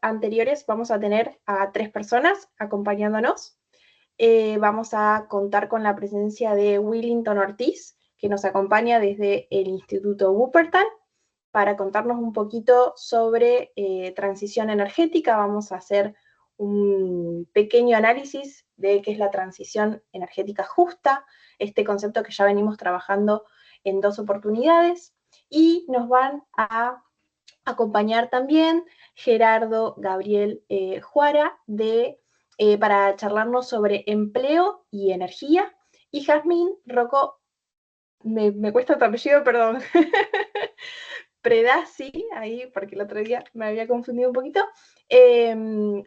Anteriores vamos a tener a 3 personas acompañándonos. Vamos a contar con la presencia de Willington Ortiz, que nos acompaña desde el Instituto Wuppertal, para contarnos un poquito sobre transición energética. Vamos a hacer un pequeño análisis de qué es la transición energética justa, este concepto que ya venimos trabajando en 2 oportunidades, y nos van a acompañar también Gerardo Gabriel Juara para charlarnos sobre empleo y energía, y Jazmín Rocco, me cuesta tu apellido, perdón, Predasi, ahí porque el otro día me había confundido un poquito,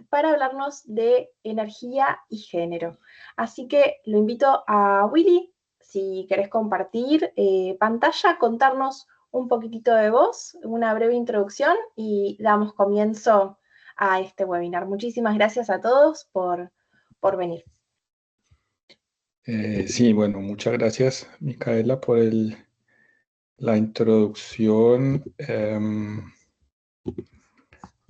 para hablarnos de energía y género. Así que lo invito a Willy, si querés compartir pantalla, contarnos un poquitito de vos, una breve introducción y damos comienzo a este webinar. Muchísimas gracias a todos por venir. Sí, bueno, muchas gracias, Micaela, por la introducción.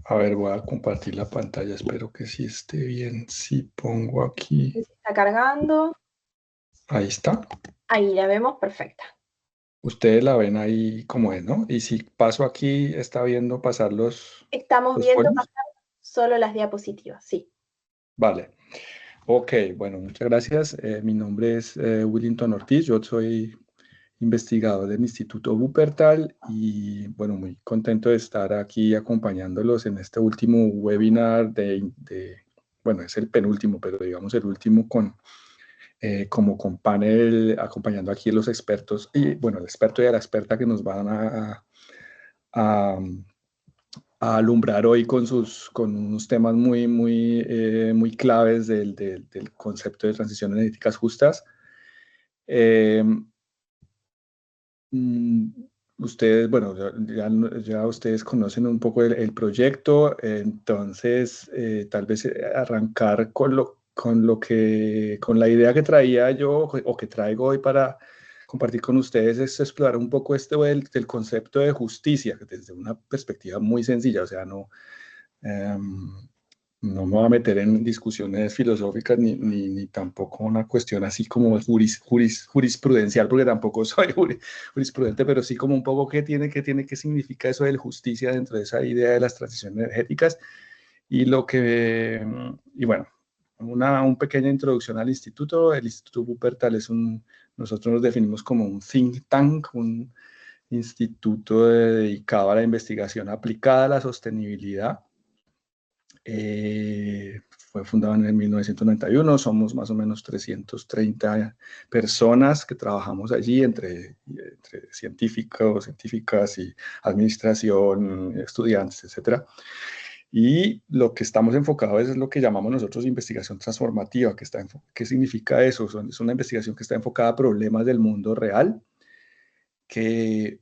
A ver, voy a compartir la pantalla, espero que sí esté bien. Si pongo aquí... ¿Está cargando? Ahí está. Ahí la vemos perfecta. Ustedes la ven ahí como es, ¿no? Y si paso aquí, está viendo pasar Estamos los viendo folios. pasar solo las diapositivas, sí. Vale. Ok, bueno, muchas gracias. Mi nombre es Willington Ortiz, yo soy investigador del Instituto Wuppertal y bueno, muy contento de estar aquí acompañándolos en este último webinar bueno, es el penúltimo, pero digamos el último como con panel, acompañando aquí a los expertos y bueno, el experto y a la experta que nos van a, a alumbrar hoy con unos temas muy claves del concepto de transición energéticas justas. Eh, mm, Ustedes, bueno, ya ustedes conocen un poco el proyecto, entonces tal vez arrancar con la idea que traía yo o que traigo hoy para compartir con ustedes es explorar un poco esto del concepto de justicia desde una perspectiva muy sencilla, o sea, no me voy a meter en discusiones filosóficas ni tampoco una cuestión así como jurisprudencial, porque tampoco soy jurisprudente, pero sí como un poco qué significa eso de justicia dentro de esa idea de las transiciones energéticas y bueno, una pequeña introducción al instituto. El Instituto Wuppertal nosotros nos definimos como un think tank, un instituto dedicado a la investigación aplicada a la sostenibilidad. Fue fundado en el 1991, somos más o menos 330 personas que trabajamos allí, entre científicos, científicas y administración, estudiantes, etcétera. Y lo que estamos enfocados es lo que llamamos nosotros investigación transformativa. ¿Qué significa eso? Es una investigación que está enfocada a problemas del mundo real, que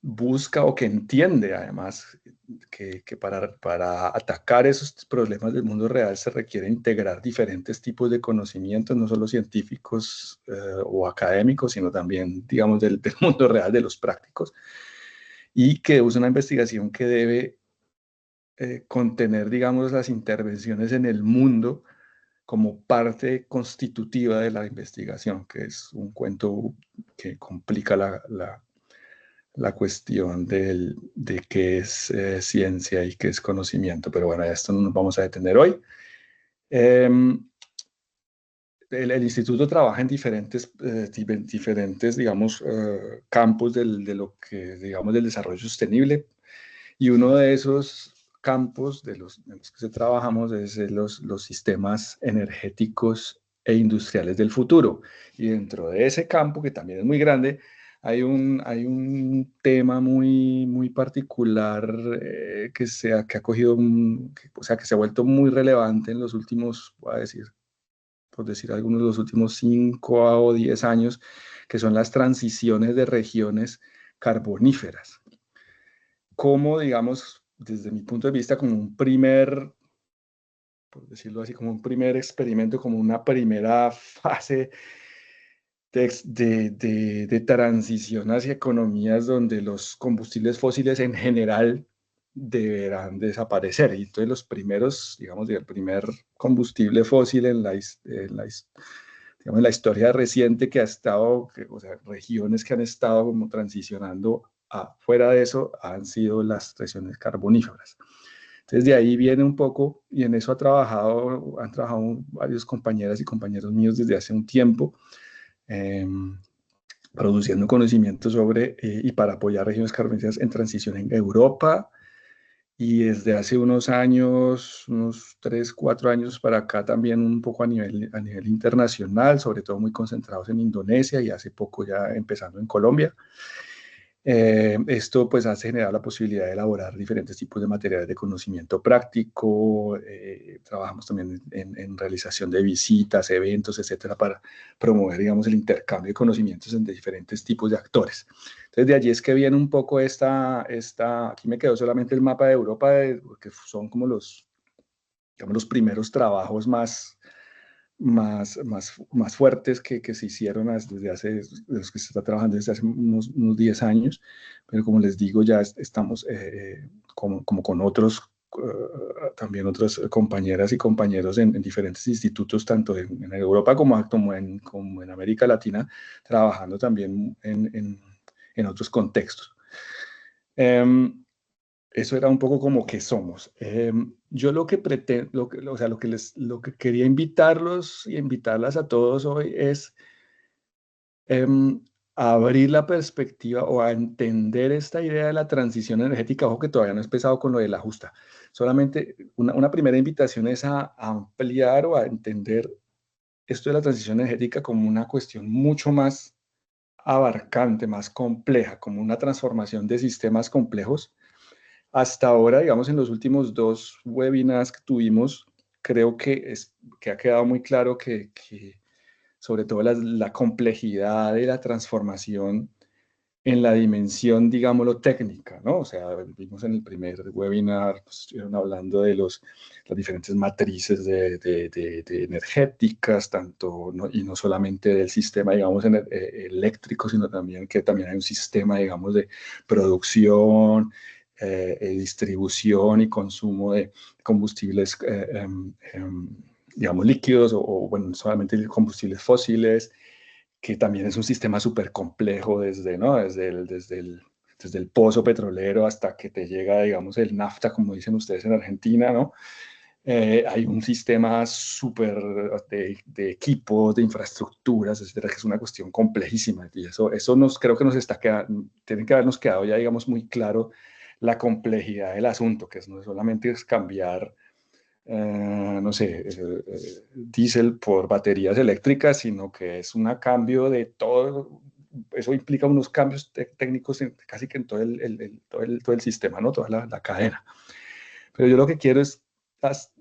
busca o que entiende además que para atacar esos problemas del mundo real se requiere integrar diferentes tipos de conocimientos, no solo científicos o académicos, sino también, digamos, del mundo real, de los prácticos, y que es una investigación que debe contener, digamos, las intervenciones en el mundo como parte constitutiva de la investigación, que es un cuento que complica la cuestión de qué es ciencia y qué es conocimiento. Pero bueno, a esto no nos vamos a detener hoy. El instituto trabaja en diferentes digamos, campos de lo que, digamos, del desarrollo sostenible, y uno de esos campos en los que trabajamos es los sistemas energéticos e industriales del futuro. Y dentro de ese campo, que también es muy grande, hay un tema muy particular que ha cogido, o sea, que se ha vuelto muy relevante en los últimos, voy a decir, por decir algunos de los últimos 5 o 10 años, que son las transiciones de regiones carboníferas. Como, digamos, desde mi punto de vista, como un primer, por decirlo así, como un primer experimento, como una primera fase de transición hacia economías donde los combustibles fósiles en general deberán desaparecer. Y entonces los primeros, digamos, el primer combustible fósil digamos, en la historia reciente que ha estado, o sea, regiones que han estado como transicionando fuera de eso han sido las regiones carboníferas. Entonces de ahí viene un poco, y en eso han trabajado varios compañeras y compañeros míos desde hace un tiempo, eh, produciendo conocimiento sobre y para apoyar regiones carboníferas en transición en Europa, y desde hace unos años, unos 3, 4 años para acá también un poco a nivel internacional, sobre todo muy concentrados en Indonesia y hace poco ya empezando en Colombia. Esto pues hace generar la posibilidad de elaborar diferentes tipos de materiales de conocimiento práctico. Trabajamos también en realización de visitas, eventos, etcétera, para promover, digamos, el intercambio de conocimientos entre diferentes tipos de actores. Entonces de allí es que viene un poco aquí me quedó solamente el mapa de Europa, porque son como digamos, los primeros trabajos más fuertes que se hicieron desde hace, de los que se está trabajando desde hace unos 10 años, pero como les digo, ya estamos como con otros, también otras compañeras y compañeros en diferentes institutos, tanto en Europa como en América Latina, trabajando también en otros contextos. Eso era un poco como que somos. Yo lo que pretendo, o sea, lo que quería invitarlos y invitarlas a todos hoy es a abrir la perspectiva o a entender esta idea de la transición energética. Ojo que todavía no he empezado con lo de la justa. Solamente una primera invitación es a ampliar o a entender esto de la transición energética como una cuestión mucho más abarcante, más compleja, como una transformación de sistemas complejos. Hasta ahora, digamos, en los últimos 2 webinars que tuvimos, creo que ha quedado muy claro que sobre todo la complejidad de la transformación en la dimensión, digámoslo, técnica, ¿no? O sea, vimos en el primer webinar, pues, estuvieron hablando de las diferentes matrices de energéticas, y no solamente del sistema, digamos, eléctrico, sino también que también hay un sistema, digamos, de producción, distribución y consumo de combustibles, digamos, líquidos bueno, solamente combustibles fósiles, que también es un sistema súper complejo ¿no? Desde el pozo petrolero hasta que te llega, digamos, el nafta, como dicen ustedes en Argentina, ¿no? Hay un sistema súper de equipos, de infraestructuras, etcétera, que es una cuestión complejísima. Y eso creo que tiene que habernos quedado ya, digamos, muy claro la complejidad del asunto, que no solamente es cambiar no sé, diésel por baterías eléctricas, sino que es un cambio de todo. Eso implica unos cambios técnicos casi que en todo el sistema, ¿no? Toda la cadena. Pero yo lo que quiero es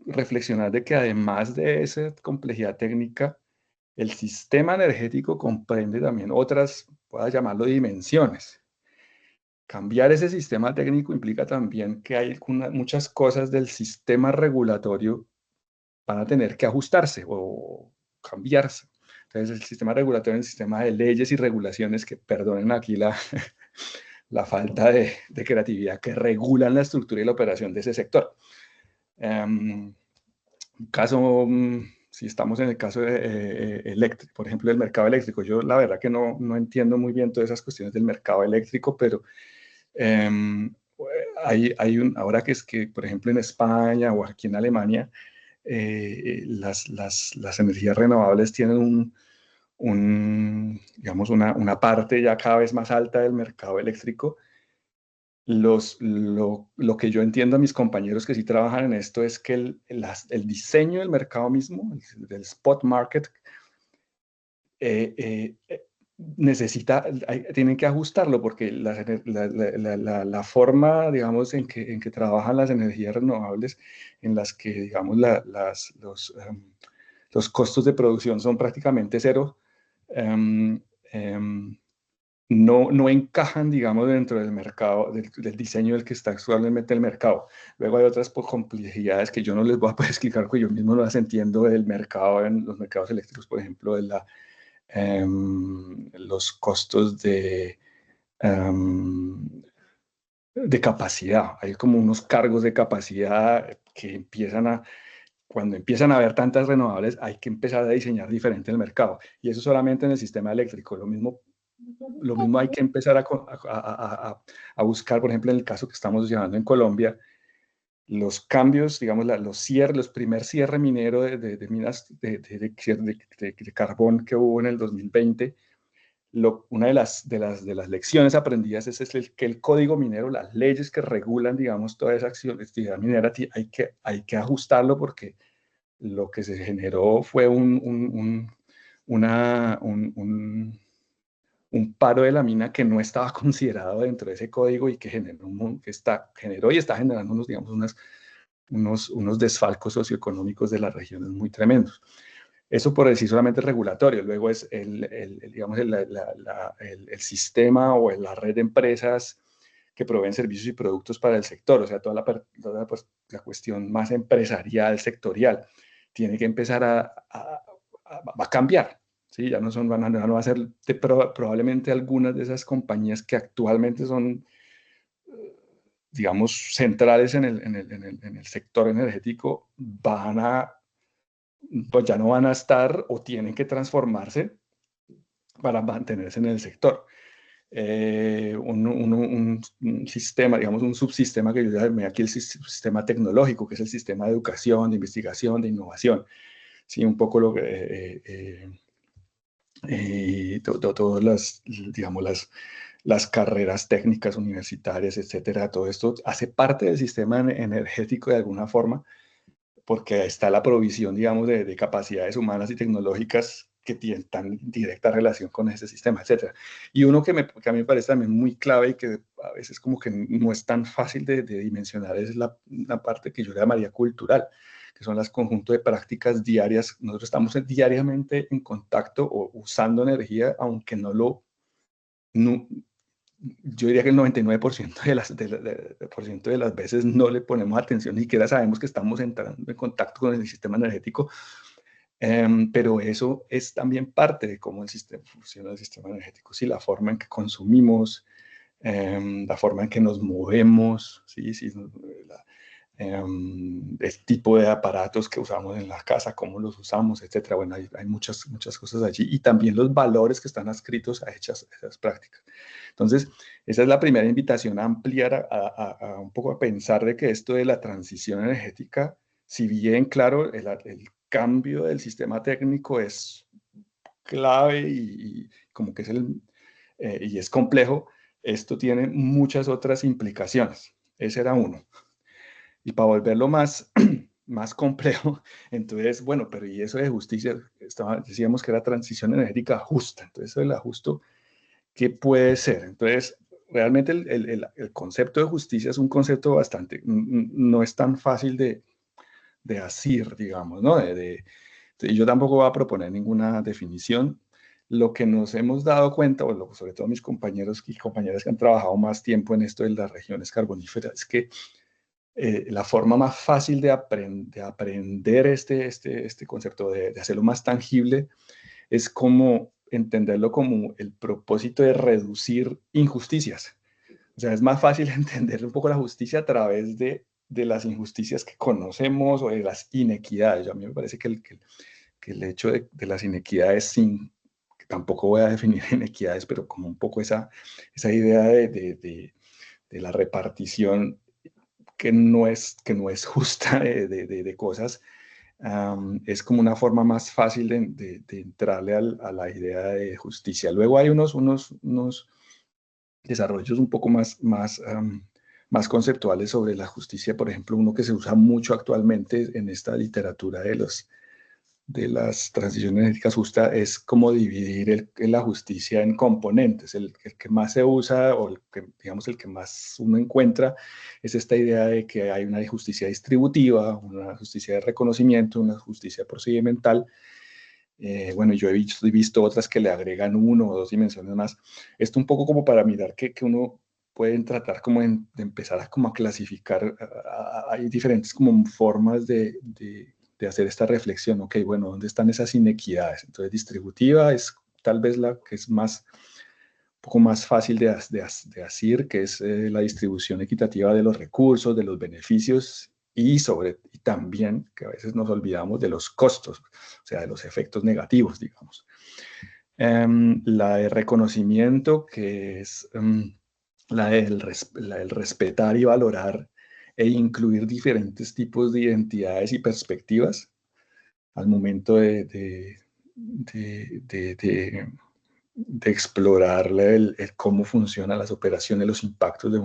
reflexionar de que además de esa complejidad técnica, el sistema energético comprende también otras, pueda llamarlo, dimensiones. Cambiar ese sistema técnico implica también que hay muchas cosas del sistema regulatorio van a tener que ajustarse o cambiarse. Entonces, el sistema regulatorio es el sistema de leyes y regulaciones que, perdonen aquí la falta de creatividad, que regulan la estructura y la operación de ese sector. Si estamos en el caso eléctrico, por ejemplo, del mercado eléctrico, yo la verdad que no entiendo muy bien todas esas cuestiones del mercado eléctrico, pero ahora por ejemplo, en España o aquí en Alemania, las energías renovables tienen digamos, una parte ya cada vez más alta del mercado eléctrico. Lo que yo entiendo a mis compañeros que sí trabajan en esto es que el diseño del mercado mismo, del spot market, tienen que ajustarlo porque la forma, digamos, en que trabajan las energías renovables, en las que, digamos, los costos de producción son prácticamente cero, um, um, no encajan, digamos, dentro del mercado, del diseño del que está actualmente el mercado. Luego hay otras complejidades que yo no les voy a poder explicar, porque yo mismo no las entiendo del mercado, en los mercados eléctricos, por ejemplo, los costos de capacidad. Hay como unos cargos de capacidad que cuando empiezan a haber tantas renovables, hay que empezar a diseñar diferente el mercado. Y eso solamente en el sistema eléctrico. Lo mismo hay que empezar a buscar, por ejemplo, en el caso que estamos llevando en Colombia, los cambios, digamos, los primer cierre minero de minas de carbón que hubo en el 2020. Una de las lecciones aprendidas es que el código minero, las leyes que regulan, digamos, toda esa actividad minera, hay que ajustarlo, porque lo que se generó fue un paro de la mina que no estaba considerado dentro de ese código, y que generó y está generando unos desfalcos socioeconómicos de las regiones muy tremendos. Eso por decir solamente regulatorio. Luego es digamos, el sistema o la red de empresas que proveen servicios y productos para el sector. O sea, pues, la cuestión más empresarial, sectorial, tiene que empezar a cambiar. ¿Sí? Ya no va a ser probablemente algunas de esas compañías que actualmente son, digamos, centrales en el sector energético, pues ya no van a estar, o tienen que transformarse para mantenerse en el sector. Un sistema, digamos, un subsistema que yo llamé aquí el sistema tecnológico, que es el sistema de educación, de investigación, de innovación. Sí, un poco todas digamos, las carreras técnicas universitarias, etcétera. Todo esto hace parte del sistema energético de alguna forma, porque está la provisión, digamos, de capacidades humanas y tecnológicas que tienen tan directa relación con ese sistema, etcétera. Y uno que a mí me parece también muy clave, y que a veces como que no es tan fácil de dimensionar, es la parte que yo llamaría cultural, que son las conjuntos de prácticas diarias. Nosotros estamos diariamente en contacto o usando energía, aunque no, yo diría que el 99% de las veces no le ponemos atención, ni siquiera sabemos que estamos entrando en contacto con el sistema energético. Pero eso es también parte de cómo funciona el sistema energético. Sí, la forma en que consumimos, la forma en que nos movemos, sí, sí, el tipo de aparatos que usamos en la casa, cómo los usamos, etcétera. Bueno, hay muchas cosas allí, y también los valores que están adscritos a esas prácticas. Entonces, esa es la primera invitación: a ampliar, a un poco a pensar de que esto de la transición energética, si bien, claro, el cambio del sistema técnico es clave, y como que y es complejo, esto tiene muchas otras implicaciones. Ese era uno. Y para volverlo más complejo, entonces, bueno, pero ¿y eso de justicia? Decíamos que era transición energética justa. Entonces, eso del ajusto, ¿qué puede ser? Entonces, realmente el concepto de justicia es un concepto bastante, no es tan fácil de asir, digamos, ¿no? Y yo tampoco voy a proponer ninguna definición. Lo que nos hemos dado cuenta, o sobre todo mis compañeros y compañeras que han trabajado más tiempo en esto de las regiones carboníferas, es que la forma más fácil de aprender este concepto, de hacerlo más tangible, es como entenderlo como el propósito de reducir injusticias. O sea, es más fácil entender un poco la justicia a través de las injusticias que conocemos, o de las inequidades. A mí me parece que el hecho de las inequidades, que tampoco voy a definir inequidades, pero como un poco esa idea de la repartición que no es justa de cosas, es como una forma más fácil de entrarle a la idea de justicia. Luego hay unos desarrollos un poco más conceptuales sobre la justicia. Por ejemplo, uno que se usa mucho actualmente en esta literatura de las transiciones energéticas justas, es como dividir la justicia en componentes. El que más se usa, o digamos el que más uno encuentra, es esta idea de que hay una justicia distributiva, una justicia de reconocimiento, una justicia procedimental. Bueno, yo he visto otras que le agregan uno o dos dimensiones más. Esto un poco como para mirar que uno pueden tratar como de empezar como a clasificar. Hay diferentes como formas de hacer esta reflexión. Ok, bueno, ¿dónde están esas inequidades? Entonces, distributiva es tal vez la que es más poco más fácil de asir, que es la distribución equitativa de los recursos, de los beneficios y también, que a veces nos olvidamos, de los costos, o sea, de los efectos negativos, digamos. La de reconocimiento, que es la del respetar y valorar e incluir diferentes tipos de identidades y perspectivas al momento de explorar cómo funcionan las operaciones, los impactos de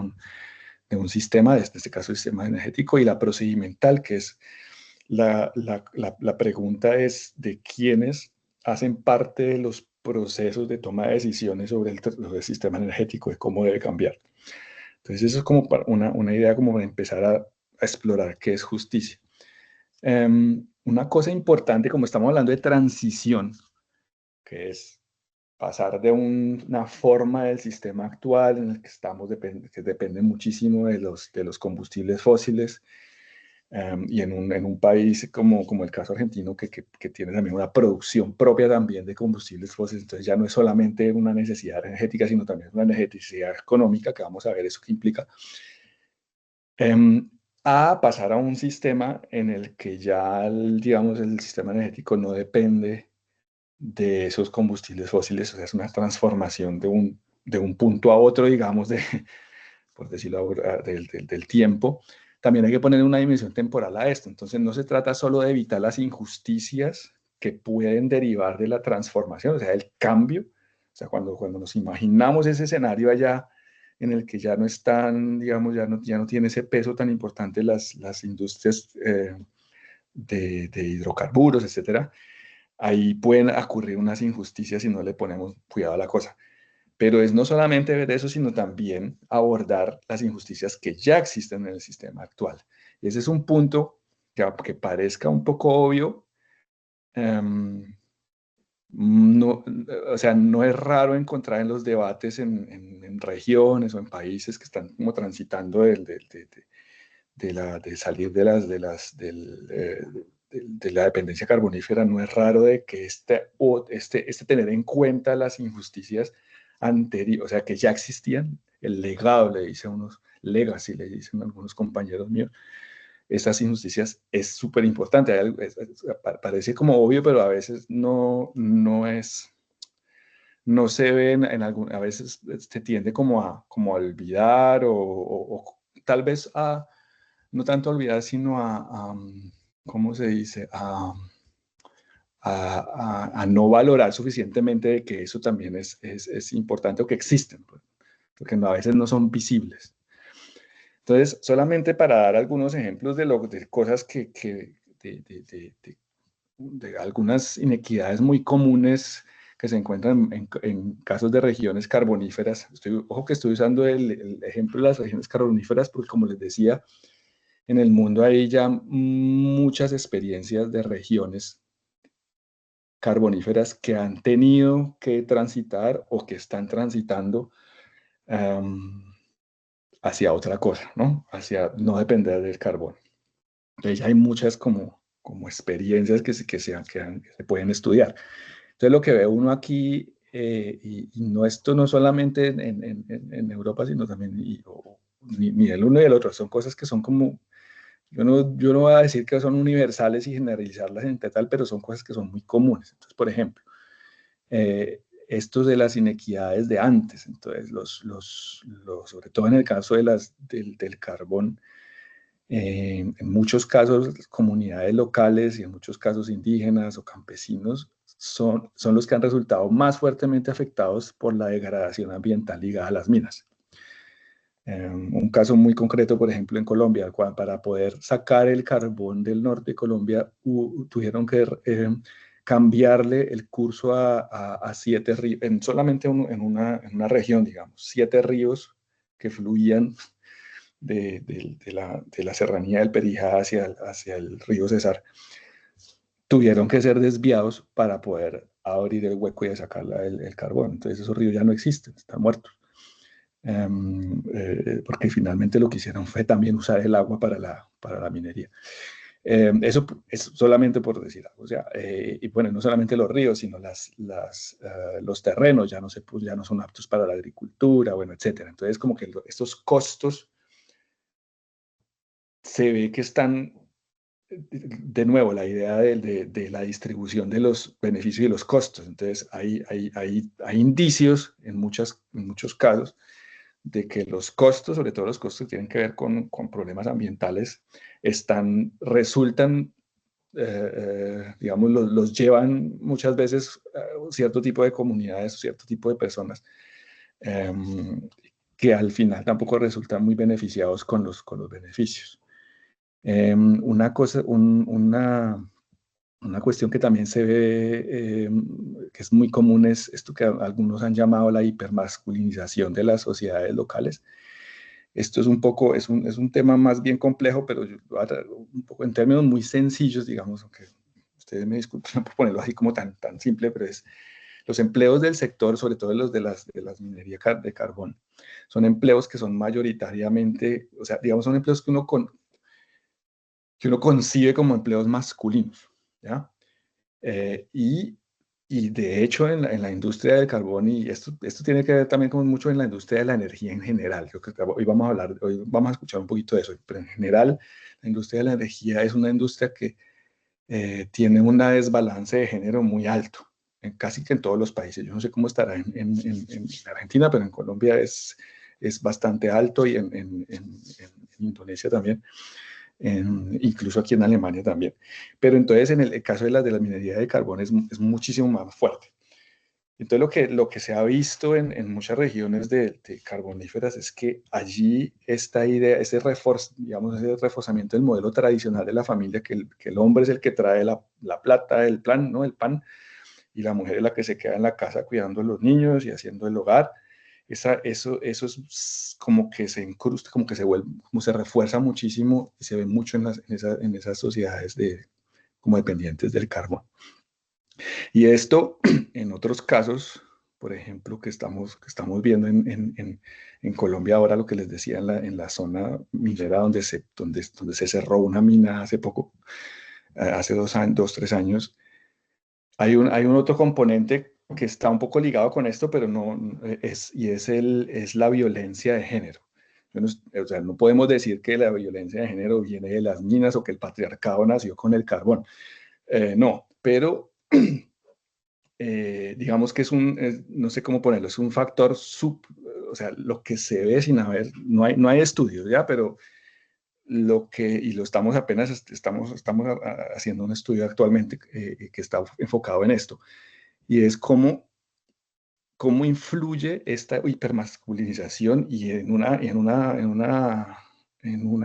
un sistema, en este caso el sistema energético, y la procedimental, que es la pregunta es de quiénes hacen parte de los procesos de toma de decisiones sobre el sistema energético, de cómo debe cambiar. Entonces eso es como una idea como para empezar a explorar qué es justicia. Una cosa importante, como estamos hablando de transición, que es pasar de una forma del sistema actual en el que estamos, que depende muchísimo de los combustibles fósiles, y en un país como el caso argentino, que tiene también una producción propia también de combustibles fósiles, entonces ya no es solamente una necesidad energética, sino también una necesidad económica, que vamos a ver eso que implica, a pasar a un sistema en el que ya, digamos, el sistema energético no depende de esos combustibles fósiles, o sea, es una transformación de un punto a otro, digamos, por decirlo ahora, del tiempo. También hay que poner una dimensión temporal a esto. Entonces, no se trata solo de evitar las injusticias que pueden derivar de la transformación, o sea, el cambio. O sea, cuando nos imaginamos ese escenario allá en el que ya no están, digamos, ya no tiene ese peso tan importante las industrias de hidrocarburos, etcétera, ahí pueden ocurrir unas injusticias si no le ponemos cuidado a la cosa. Pero es no solamente ver eso, sino también abordar las injusticias que ya existen en el sistema actual. Y ese es un punto que, aunque parezca un poco obvio, no, o sea, no es raro encontrar en los debates en regiones o en países que están como transitando de salir de la dependencia carbonífera. No es raro de que este tener en cuenta las injusticias anteriores, o sea, que ya existían, el legado, le dicen unos, legacy, le dicen algunos compañeros míos, estas injusticias es súper importante. Parece como obvio, pero a veces no se ven, a veces se tiende como a olvidar o tal vez no tanto a olvidar, sino ¿cómo se dice? A no valorar suficientemente de que eso también es importante o que existen, pues, porque a veces no son visibles. Entonces, solamente para dar algunos ejemplos de cosas de algunas inequidades muy comunes que se encuentran en casos de regiones carboníferas. Ojo que estoy usando el ejemplo de las regiones carboníferas porque, como les decía, en el mundo hay ya muchas experiencias de regiones carboníferas que han tenido que transitar o que están transitando hacia otra cosa, ¿no? Hacia no depender del carbón. Entonces hay muchas como experiencias que se pueden estudiar. Entonces lo que ve uno aquí, y no esto no solamente en Europa, sino también, ni el uno y el otro, son cosas que son como, yo no voy a decir que son universales y generalizarlas en tal, pero son cosas que son muy comunes. Entonces, por ejemplo, estos de las inequidades de antes, entonces sobre todo en el caso del carbón, en muchos casos comunidades locales y en muchos casos indígenas o campesinos son los que han resultado más fuertemente afectados por la degradación ambiental ligada a las minas. Un caso muy concreto, por ejemplo, en Colombia, para poder sacar el carbón del norte de Colombia, tuvieron que cambiarle el curso a 7 ríos, solamente en una región, digamos, 7 ríos que fluían de la serranía del Perijá hacia el río Cesar, tuvieron que ser desviados para poder abrir el hueco y sacar el carbón. Entonces esos ríos ya no existen, están muertos. Porque finalmente lo que hicieron fue también usar el agua para la minería. Eso es solamente por decir algo. O sea, y bueno, no solamente los ríos, sino los terrenos ya no, ya no son aptos para la agricultura, bueno, etcétera. Entonces, como que estos costos se ve que están, de nuevo, la idea de la distribución de los beneficios y los costos. Entonces, hay indicios en muchos casos de que los costos, sobre todo los costos que tienen que ver con problemas ambientales, resultan, digamos, los llevan muchas veces a cierto tipo de comunidades, cierto tipo de personas, que al final tampoco resultan muy beneficiados con los beneficios. Una cosa, una cuestión que también se ve, que es muy común, es esto que algunos han llamado la hipermasculinización de las sociedades locales. Esto es un poco, es un tema más bien complejo, pero yo lo voy a traer un poco en términos muy sencillos, digamos, aunque ustedes me disculpen por ponerlo así como tan simple, pero es los empleos del sector, sobre todo los de las minería de carbón, son empleos que son mayoritariamente, o sea, digamos, son empleos que uno concibe como empleos masculinos, ¿ya? Y, y de hecho en la industria del carbón, y esto tiene que ver también con mucho en la industria de la energía en general. Yo creo que hoy vamos a escuchar un poquito de eso, pero en general la industria de la energía es una industria que tiene un desbalance de género muy alto, casi que en todos los países. Yo no sé cómo estará en Argentina, pero en Colombia es bastante alto y en Indonesia también, incluso aquí en Alemania también. Pero entonces en el caso de la minería de carbón es muchísimo más fuerte. Entonces lo que se ha visto en muchas regiones de carboníferas es que allí esta idea, digamos, ese reforzamiento del modelo tradicional de la familia, que el hombre es el que trae la plata, el plan, ¿no? El pan, y la mujer es la que se queda en la casa cuidando a los niños y haciendo el hogar. Eso es como que se incrusta, como que se vuelve, como se refuerza muchísimo y se ve mucho en esas sociedades como dependientes del carbón. Y esto, en otros casos, por ejemplo, que estamos viendo en Colombia ahora, lo que les decía en la zona minera donde se cerró una mina hace poco, hace 2, 3 años, hay un otro componente que está un poco ligado con esto, pero no es la violencia de género. O sea, no podemos decir que la violencia de género viene de las minas o que el patriarcado nació con el carbón. No, pero digamos que no sé cómo ponerlo, es un factor o sea, lo que se ve sin haber, no hay estudios, ¿ya? Pero y lo estamos haciendo un estudio actualmente que está enfocado en esto, y es cómo influye esta hipermasculinización y en una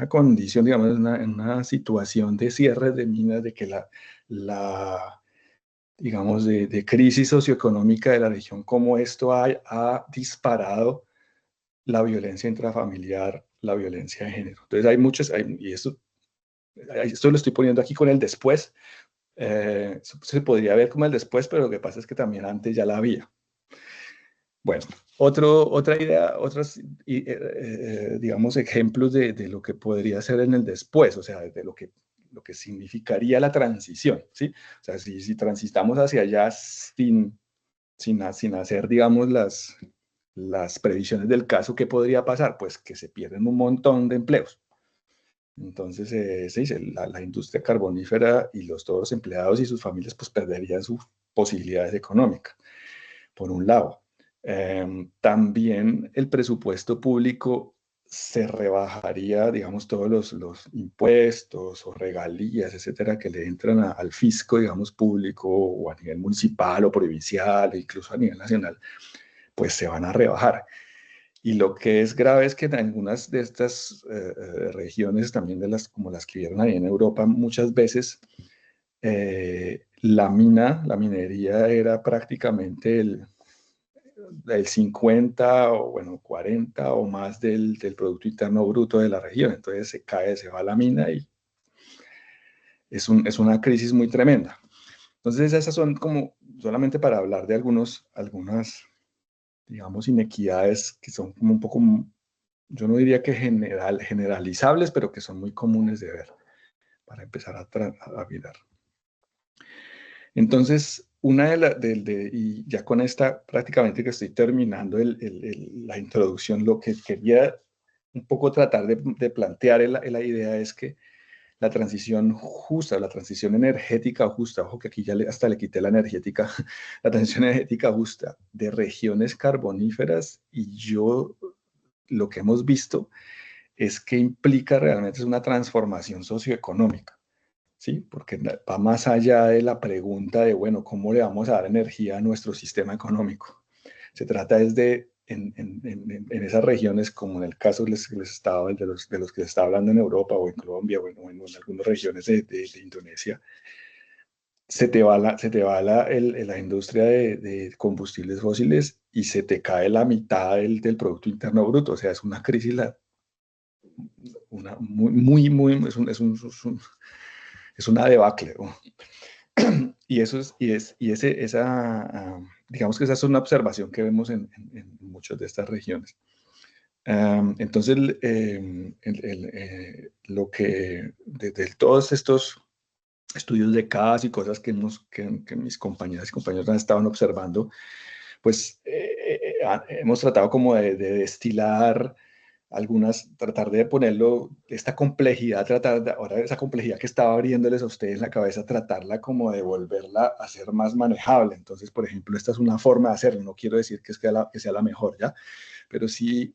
condición, digamos, en una situación de cierre de minas, de que digamos, de crisis socioeconómica de la región, cómo esto ha disparado la violencia intrafamiliar, la violencia de género. Entonces y esto lo estoy poniendo aquí con el después. Se podría ver como el después, pero lo que pasa es que también antes ya la había. Bueno, otra idea, digamos, ejemplos de lo que podría ser en el después, o sea, de lo que significaría la transición, ¿sí? O sea, si transitamos hacia allá sin hacer, digamos, las previsiones del caso, ¿qué podría pasar? Pues que se pierden un montón de empleos. Entonces, se dice, la industria carbonífera y todos los empleados y sus familias pues perderían sus posibilidades económicas, por un lado. También el presupuesto público se rebajaría, digamos, todos los impuestos o regalías, etcétera, que le entran al fisco, digamos, público o a nivel municipal o provincial, e incluso a nivel nacional, pues se van a rebajar. Y lo que es grave es que en algunas de estas regiones, también como las que vieron ahí en Europa, muchas veces la minería era prácticamente el 50 o bueno, 40 o más del Producto Interno Bruto de la región. Entonces se va a la mina y es una crisis muy tremenda. Entonces esas son como solamente para hablar de algunas, digamos, inequidades que son como un poco, yo no diría que generalizables, pero que son muy comunes de ver. empezar a mirar. Entonces, y ya con esta prácticamente que estoy terminando la introducción, lo que quería un poco tratar de plantear la idea es que la transición justa, la transición energética justa, ojo que aquí ya hasta le quité la energética, la transición energética justa de regiones carboníferas, y lo que hemos visto es que implica realmente es una transformación socioeconómica, ¿sí? Porque va más allá de la pregunta de, bueno, ¿cómo le vamos a dar energía a nuestro sistema económico? Se trata es en esas regiones, como en el caso les estaba, de los que les estaba hablando en Europa o en Colombia o en algunas regiones de Indonesia, la industria de combustibles fósiles y se te cae la mitad del Producto Interno Bruto. O sea, es una crisis es una debacle, ¿no? Y digamos que esa es una observación que vemos en muchas de estas regiones. Entonces, de todos estos estudios de casos y cosas que mis compañeras y compañeros han estado observando, pues hemos tratado como de destilar tratar de ponerlo, esta complejidad, ahora esa complejidad que estaba abriéndoles a ustedes la cabeza, tratarla como de volverla a ser más manejable. Entonces, por ejemplo, esta es una forma de hacerlo, no quiero decir que sea la mejor, ¿ya? Pero sí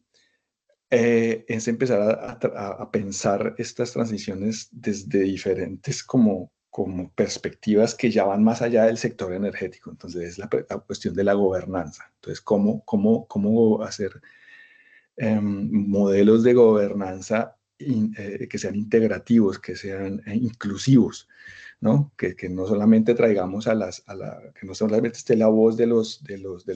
es empezar a pensar estas transiciones desde diferentes como perspectivas que ya van más allá del sector energético. Entonces, es la cuestión de la gobernanza. Entonces, cómo hacer modelos de gobernanza que sean integrativos, que sean inclusivos, ¿no? Que no solamente traigamos que no solamente esté la voz de los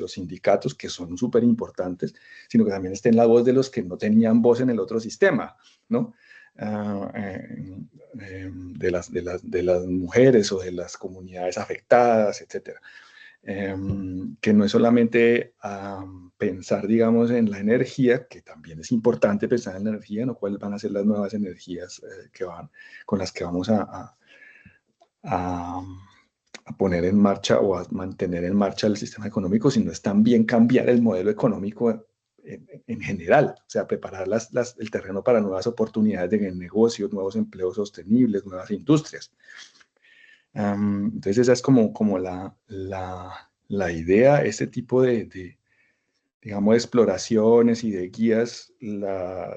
sindicatos, que son súper importantes, sino que también esté la voz de los que no tenían voz en el otro sistema, ¿no? De las mujeres o de las comunidades afectadas, etcétera. Que no es solamente pensar, digamos, en la energía, que también es importante pensar en la energía, ¿no? ¿Cuáles van a ser las nuevas energías con las que vamos a, a poner en marcha o a mantener en marcha el sistema económico, sino es también cambiar el modelo económico en general, o sea, preparar el terreno para nuevas oportunidades de negocios, nuevos empleos sostenibles, nuevas industrias. Entonces esa es como la idea, este tipo digamos, de exploraciones y de guías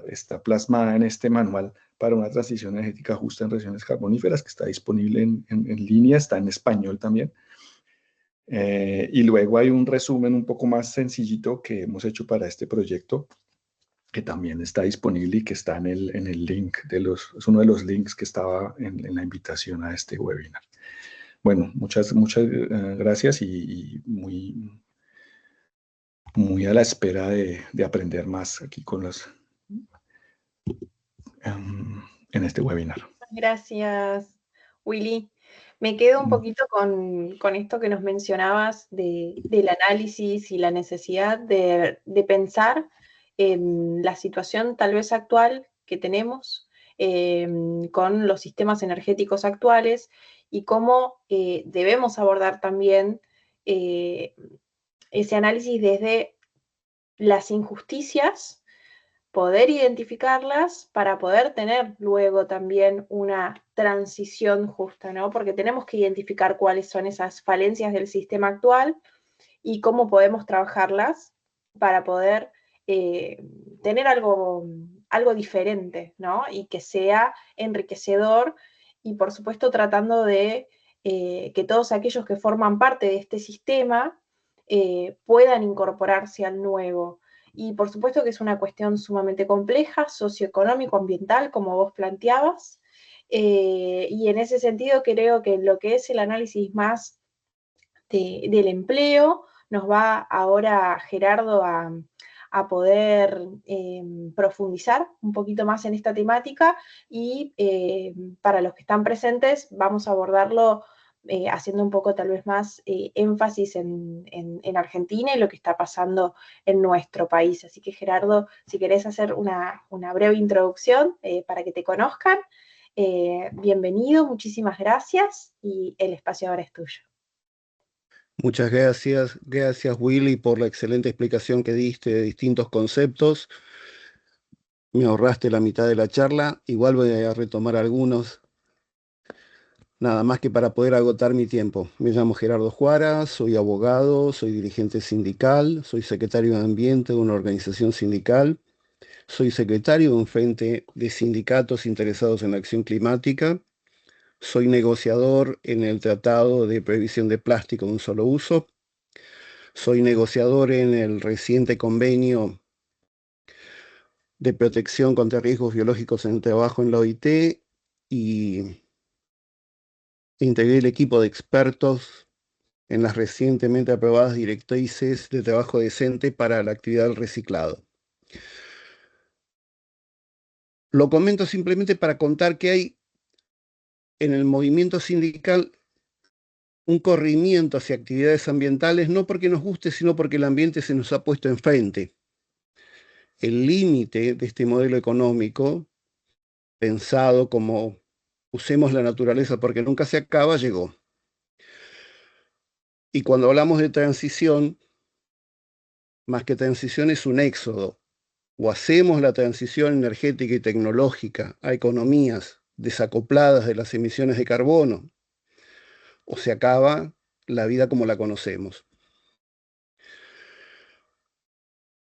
está plasmada en este manual para una transición energética justa en regiones carboníferas, que está disponible en línea, está en español también. Y luego hay un resumen un poco más sencillito que hemos hecho para este proyecto, que también está disponible y que está en el link es uno de los links que estaba en la invitación a este webinar. Bueno, muchas gracias y muy a la espera de aprender más aquí en este webinar. Gracias, Willy. Me quedo un poquito con esto que nos mencionabas del análisis y la necesidad de pensar en la situación tal vez actual que tenemos con los sistemas energéticos actuales y cómo debemos abordar también ese análisis desde las injusticias, poder identificarlas para poder tener luego también una transición justa, ¿no? Porque tenemos que identificar cuáles son esas falencias del sistema actual y cómo podemos trabajarlas para poder tener algo diferente, ¿no? Y que sea enriquecedor y por supuesto tratando de que todos aquellos que forman parte de este sistema puedan incorporarse al nuevo. Y por supuesto que es una cuestión sumamente compleja, socioeconómico, ambiental, como vos planteabas. Y en ese sentido creo que lo que es el análisis más del empleo nos va ahora Gerardo poder profundizar un poquito más en esta temática y para los que están presentes vamos a abordarlo haciendo un poco tal vez más énfasis en Argentina y lo que está pasando en nuestro país. Así que Gerardo, si querés hacer una breve introducción para que te conozcan Bienvenido, muchísimas gracias y el espacio ahora es tuyo. Muchas gracias Willy por la excelente explicación que diste de distintos conceptos. Me ahorraste la mitad de la charla, igual voy a retomar algunos, nada más que para poder agotar mi tiempo. Me llamo Gerardo Juara, soy abogado, soy dirigente sindical, soy secretario de Ambiente de una organización sindical, soy secretario de un frente de sindicatos interesados en la acción climática, soy negociador en el Tratado de Prohibición de Plástico de un Solo Uso, soy negociador en el reciente convenio de protección contra riesgos biológicos en el trabajo en la OIT y integré el equipo de expertos en las recientemente aprobadas directrices de trabajo decente para la actividad del reciclado. Lo comento simplemente para contar que hay en el movimiento sindical un corrimiento hacia actividades ambientales, no porque nos guste, sino porque el ambiente se nos ha puesto enfrente. El límite de este modelo económico, pensado como usemos la naturaleza porque nunca se acaba, llegó. Y cuando hablamos de transición, más que transición es un éxodo. O hacemos la transición energética y tecnológica a economías desacopladas de las emisiones de carbono, o se acaba la vida como la conocemos.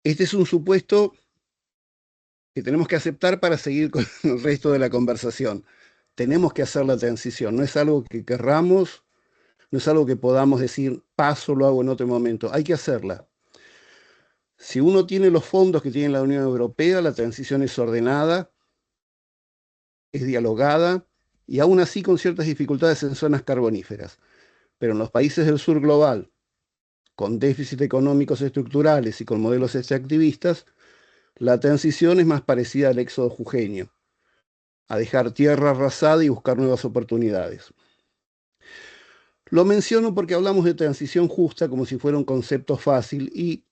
Este es un supuesto que tenemos que aceptar para seguir con el resto de la conversación. Tenemos que hacer la transición, no es algo que querramos, no es algo que podamos decir, paso, lo hago en otro momento, hay que hacerla. Si uno tiene los fondos que tiene la Unión Europea, la transición es ordenada, es dialogada y aún así con ciertas dificultades en zonas carboníferas. Pero en los países del sur global, con déficits económicos estructurales y con modelos extractivistas, la transición es más parecida al éxodo jujeño, a dejar tierra arrasada y buscar nuevas oportunidades. Lo menciono porque hablamos de transición justa como si fuera un concepto fácil y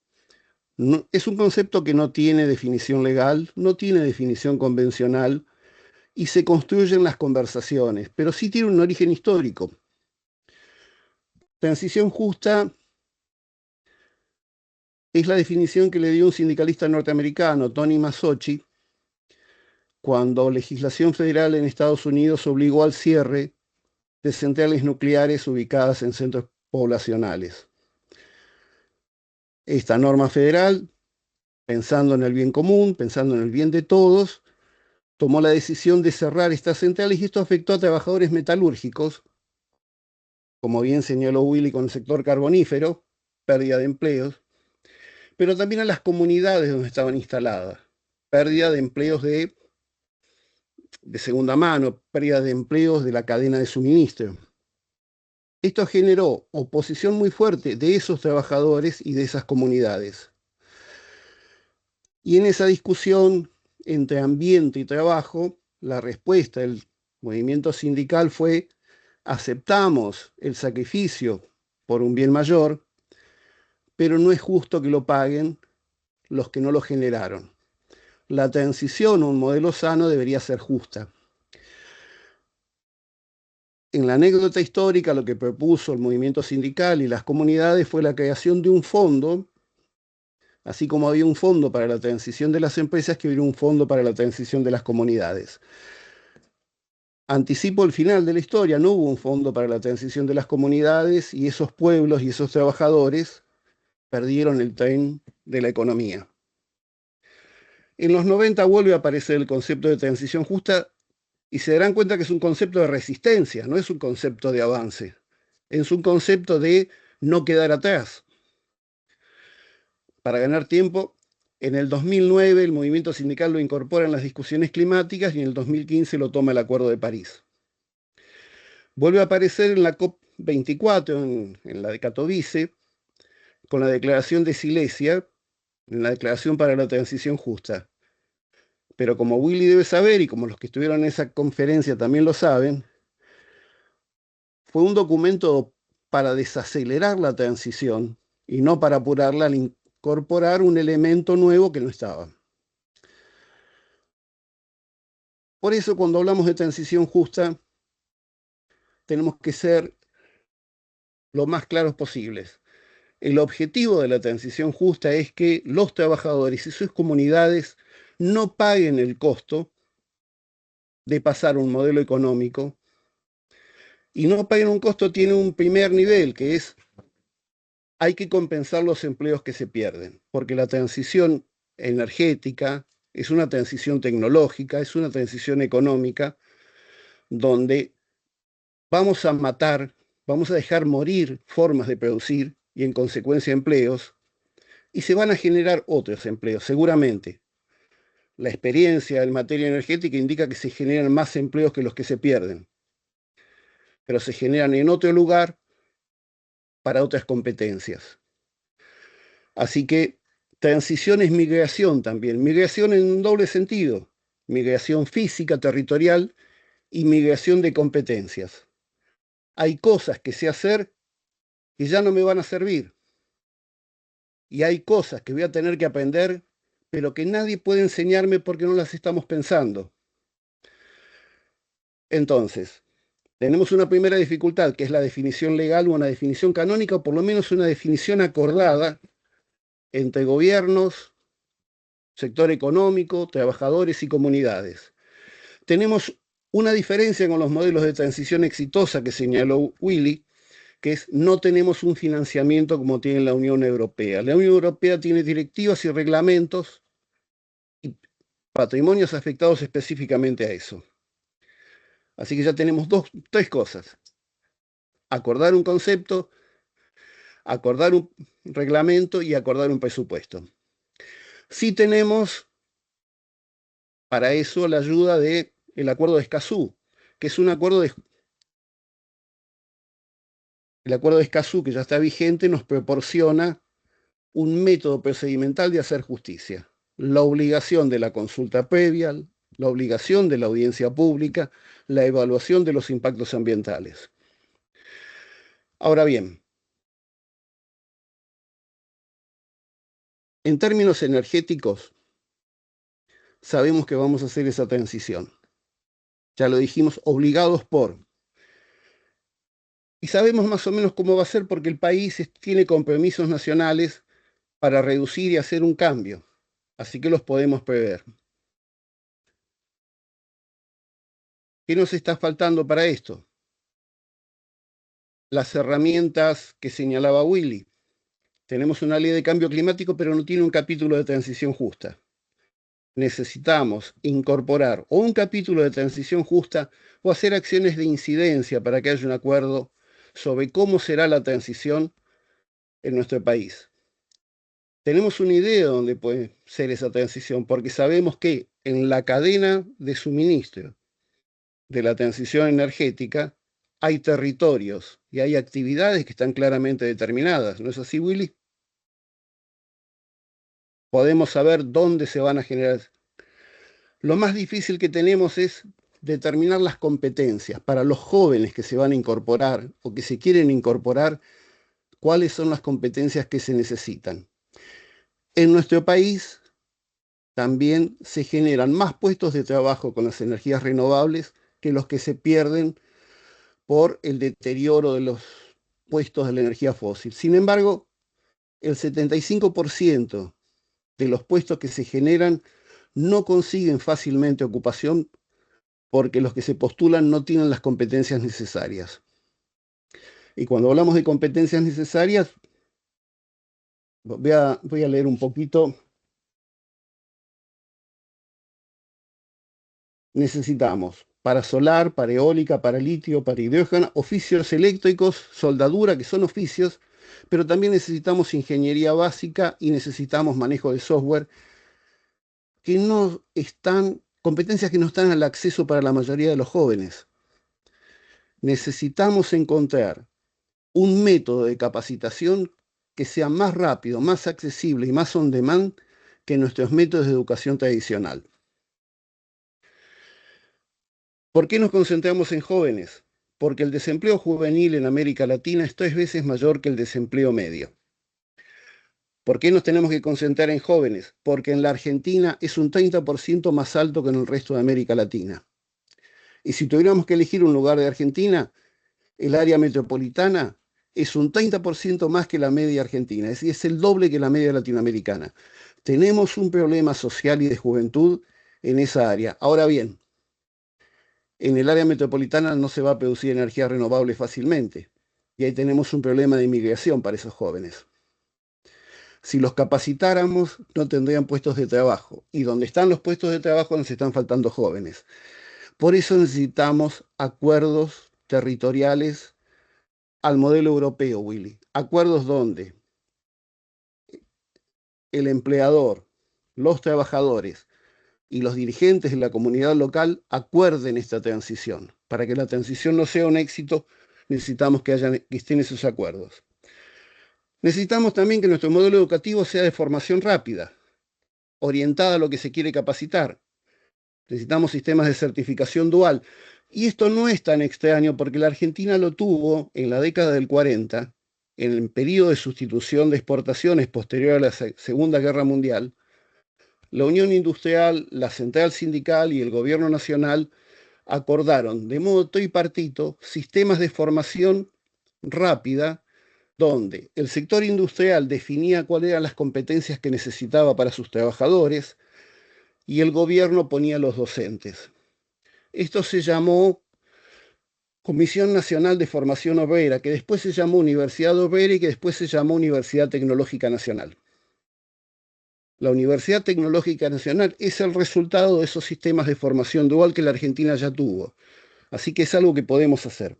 no, es un concepto que no tiene definición legal, no tiene definición convencional y se construye en las conversaciones, pero sí tiene un origen histórico. Transición justa es la definición que le dio un sindicalista norteamericano, Tony Masochi, cuando legislación federal en Estados Unidos obligó al cierre de centrales nucleares ubicadas en centros poblacionales. Esta norma federal, pensando en el bien común, pensando en el bien de todos, tomó la decisión de cerrar estas centrales y esto afectó a trabajadores metalúrgicos, como bien señaló Willy con el sector carbonífero, pérdida de empleos, pero también a las comunidades donde estaban instaladas, pérdida de empleos de segunda mano, pérdida de empleos de la cadena de suministro. Esto generó oposición muy fuerte de esos trabajadores y de esas comunidades. Y en esa discusión entre ambiente y trabajo, la respuesta del movimiento sindical fue: aceptamos el sacrificio por un bien mayor, pero no es justo que lo paguen los que no lo generaron. La transición a un modelo sano debería ser justa. En la anécdota histórica, lo que propuso el movimiento sindical y las comunidades fue la creación de un fondo, así como había un fondo para la transición de las empresas, que hubiera un fondo para la transición de las comunidades. Anticipo el final de la historia, no hubo un fondo para la transición de las comunidades y esos pueblos y esos trabajadores perdieron el tren de la economía. En los 90 vuelve a aparecer el concepto de transición justa y se darán cuenta que es un concepto de resistencia, no es un concepto de avance, es un concepto de no quedar atrás. Para ganar tiempo, en el 2009 el movimiento sindical lo incorpora en las discusiones climáticas y en el 2015 lo toma el Acuerdo de París. Vuelve a aparecer en la COP24, en la de Katowice, con la Declaración de Silesia, en la Declaración para la Transición Justa. Pero como Willy debe saber, y como los que estuvieron en esa conferencia también lo saben, fue un documento para desacelerar la transición y no para apurarla al incorporar un elemento nuevo que no estaba. Por eso, cuando hablamos de transición justa, tenemos que ser lo más claros posibles. El objetivo de la transición justa es que los trabajadores y sus comunidades no paguen el costo de pasar un modelo económico, y no paguen un costo tiene un primer nivel, que es hay que compensar los empleos que se pierden, porque la transición energética es una transición tecnológica, es una transición económica, donde vamos a matar, vamos a dejar morir formas de producir y en consecuencia empleos, y se van a generar otros empleos, seguramente. La experiencia en materia energética indica que se generan más empleos que los que se pierden, pero se generan en otro lugar para otras competencias. Así que transición es migración también, migración en un doble sentido, migración física, territorial y migración de competencias. Hay cosas que sé hacer que ya no me van a servir, y hay cosas que voy a tener que aprender, pero que nadie puede enseñarme porque no las estamos pensando. Entonces, tenemos una primera dificultad, que es la definición legal o una definición canónica, o por lo menos una definición acordada entre gobiernos, sector económico, trabajadores y comunidades. Tenemos una diferencia con los modelos de transición exitosa que señaló Willy, que es no tenemos un financiamiento como tiene la Unión Europea. La Unión Europea tiene directivas y reglamentos y patrimonios afectados específicamente a eso. Así que ya tenemos tres cosas. Acordar un concepto, acordar un reglamento y acordar un presupuesto. Sí tenemos para eso la ayuda del Acuerdo de Escazú, que es un acuerdo el Acuerdo de Escazú, que ya está vigente, nos proporciona un método procedimental de hacer justicia. La obligación de la consulta previa, la obligación de la audiencia pública, la evaluación de los impactos ambientales. Ahora bien, en términos energéticos, sabemos que vamos a hacer esa transición. Ya lo dijimos, obligados por. Y sabemos más o menos cómo va a ser porque el país tiene compromisos nacionales para reducir y hacer un cambio. Así que los podemos prever. ¿Qué nos está faltando para esto? Las herramientas que señalaba Willy. Tenemos una ley de cambio climático, pero no tiene un capítulo de transición justa. Necesitamos incorporar o un capítulo de transición justa o hacer acciones de incidencia para que haya un acuerdo sobre cómo será la transición en nuestro país. Tenemos una idea de dónde puede ser esa transición, porque sabemos que en la cadena de suministro de la transición energética hay territorios y hay actividades que están claramente determinadas. ¿No es así, Willy? Podemos saber dónde se van a generar. Lo más difícil que tenemos es determinar las competencias para los jóvenes que se van a incorporar o que se quieren incorporar, cuáles son las competencias que se necesitan. En nuestro país también se generan más puestos de trabajo con las energías renovables que los que se pierden por el deterioro de los puestos de la energía fósil. Sin embargo, el 75% de los puestos que se generan no consiguen fácilmente ocupación porque los que se postulan no tienen las competencias necesarias. Y cuando hablamos de competencias necesarias, voy a leer un poquito. Necesitamos para solar, para eólica, para litio, para hidrógeno, oficios eléctricos, soldadura, que son oficios, pero también necesitamos ingeniería básica y necesitamos manejo de software, que no están, competencias que no están al acceso para la mayoría de los jóvenes. Necesitamos encontrar un método de capacitación que sea más rápido, más accesible y más on demand que nuestros métodos de educación tradicional. ¿Por qué nos concentramos en jóvenes? Porque el desempleo juvenil en América Latina es 3 veces mayor que el desempleo medio. ¿Por qué nos tenemos que concentrar en jóvenes? Porque en la Argentina es un 30% más alto que en el resto de América Latina. Y si tuviéramos que elegir un lugar de Argentina, el área metropolitana es un 30% más que la media argentina, es decir, es el doble que la media latinoamericana. Tenemos un problema social y de juventud en esa área. Ahora bien, en el área metropolitana no se va a producir energía renovable fácilmente, y ahí tenemos un problema de inmigración para esos jóvenes. Si los capacitáramos, no tendrían puestos de trabajo, y donde están los puestos de trabajo nos están faltando jóvenes. Por eso necesitamos acuerdos territoriales al modelo europeo, Willy. Acuerdos donde el empleador, los trabajadores y los dirigentes de la comunidad local acuerden esta transición. Para que la transición no sea un éxito, necesitamos que estén esos acuerdos. Necesitamos también que nuestro modelo educativo sea de formación rápida, orientada a lo que se quiere capacitar. Necesitamos sistemas de certificación dual. Y esto no es tan extraño porque la Argentina lo tuvo en la década del 40, en el periodo de sustitución de exportaciones posterior a la Segunda Guerra Mundial. La Unión Industrial, la Central Sindical y el Gobierno Nacional acordaron de modo tripartito sistemas de formación rápida donde el sector industrial definía cuáles eran las competencias que necesitaba para sus trabajadores y el gobierno ponía los docentes. Esto se llamó Comisión Nacional de Formación Obrera, que después se llamó Universidad Obrera y que después se llamó Universidad Tecnológica Nacional. La Universidad Tecnológica Nacional es el resultado de esos sistemas de formación dual que la Argentina ya tuvo. Así que es algo que podemos hacer.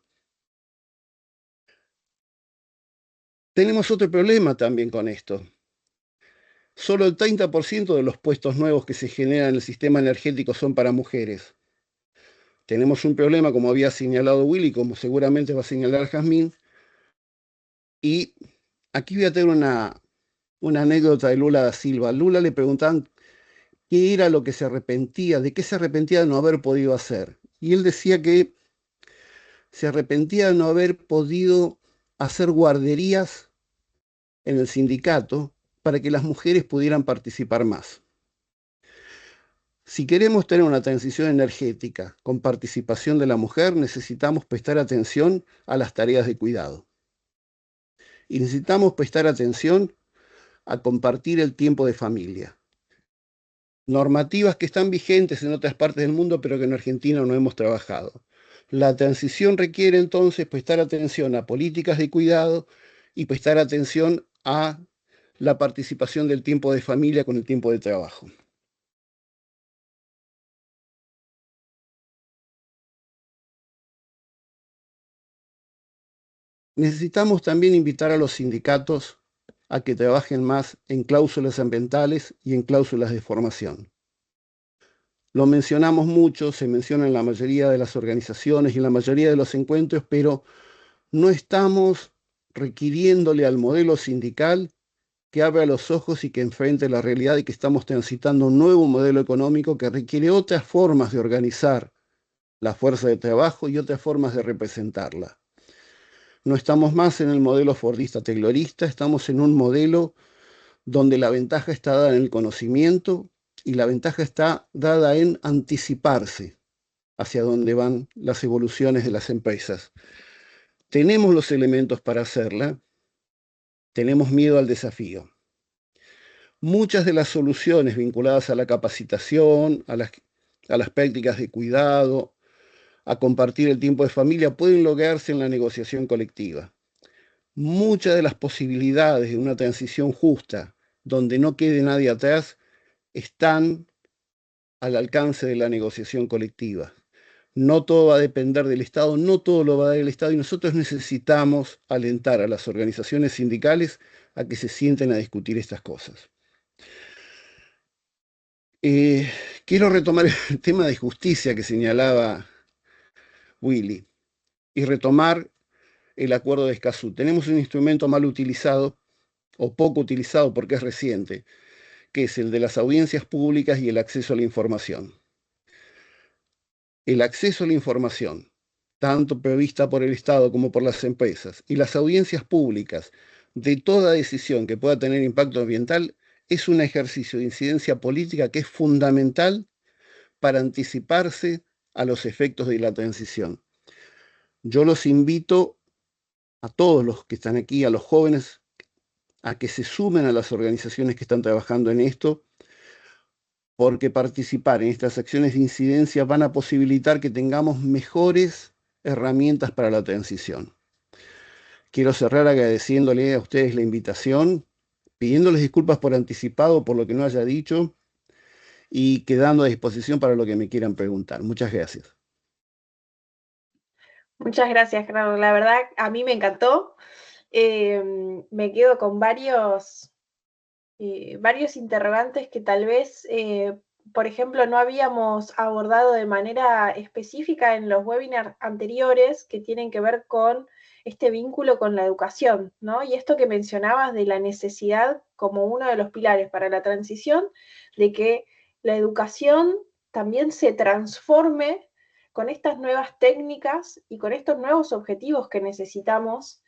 Tenemos otro problema también con esto. Solo el 30% de los puestos nuevos que se generan en el sistema energético son para mujeres. Tenemos un problema, como había señalado Willy, como seguramente va a señalar Jazmín. Y aquí voy a tener una anécdota de Lula da Silva. A Lula le preguntaban qué era lo que se arrepentía, de qué se arrepentía de no haber podido hacer. Y él decía que se arrepentía de no haber podido hacer guarderías en el sindicato para que las mujeres pudieran participar más. Si queremos tener una transición energética con participación de la mujer, necesitamos prestar atención a las tareas de cuidado. Y necesitamos prestar atención a compartir el tiempo de familia. Normativas que están vigentes en otras partes del mundo, pero que en Argentina no hemos trabajado. La transición requiere entonces prestar atención a políticas de cuidado y prestar atención a la participación del tiempo de familia con el tiempo de trabajo. Necesitamos también invitar a los sindicatos a que trabajen más en cláusulas ambientales y en cláusulas de formación. Lo mencionamos mucho, se menciona en la mayoría de las organizaciones y en la mayoría de los encuentros, pero no estamos requiriéndole al modelo sindical que abra los ojos y que enfrente la realidad de que estamos transitando un nuevo modelo económico que requiere otras formas de organizar la fuerza de trabajo y otras formas de representarla. No estamos más en el modelo fordista-taylorista, estamos en un modelo donde la ventaja está dada en el conocimiento y la ventaja está dada en anticiparse hacia dónde van las evoluciones de las empresas. Tenemos los elementos para hacerla, tenemos miedo al desafío. Muchas de las soluciones vinculadas a la capacitación, a las prácticas de cuidado, a compartir el tiempo de familia, pueden lograrse en la negociación colectiva. Muchas de las posibilidades de una transición justa, donde no quede nadie atrás, están al alcance de la negociación colectiva. No todo va a depender del Estado, no todo lo va a dar el Estado, y nosotros necesitamos alentar a las organizaciones sindicales a que se sienten a discutir estas cosas. Quiero retomar el tema de justicia que señalaba Willy y retomar el acuerdo de Escazú. Tenemos un instrumento mal utilizado o poco utilizado porque es reciente, que es el de las audiencias públicas y el acceso a la información. El acceso a la información, tanto prevista por el Estado como por las empresas, y las audiencias públicas de toda decisión que pueda tener impacto ambiental, es un ejercicio de incidencia política que es fundamental para anticiparse a los efectos de la transición. Yo los invito a todos los que están aquí, a los jóvenes, a que se sumen a las organizaciones que están trabajando en esto, porque participar en estas acciones de incidencia van a posibilitar que tengamos mejores herramientas para la transición. Quiero cerrar agradeciéndole a ustedes la invitación, pidiéndoles disculpas por anticipado por lo que no haya dicho y quedando a disposición para lo que me quieran preguntar. Muchas gracias. Muchas gracias, Gerardo. La verdad, a mí me encantó. Me quedo con varios interrogantes que tal vez, por ejemplo, no habíamos abordado de manera específica en los webinars anteriores, que tienen que ver con este vínculo con la educación, ¿no? Y esto que mencionabas de la necesidad como uno de los pilares para la transición, de que la educación también se transforme con estas nuevas técnicas y con estos nuevos objetivos que necesitamos,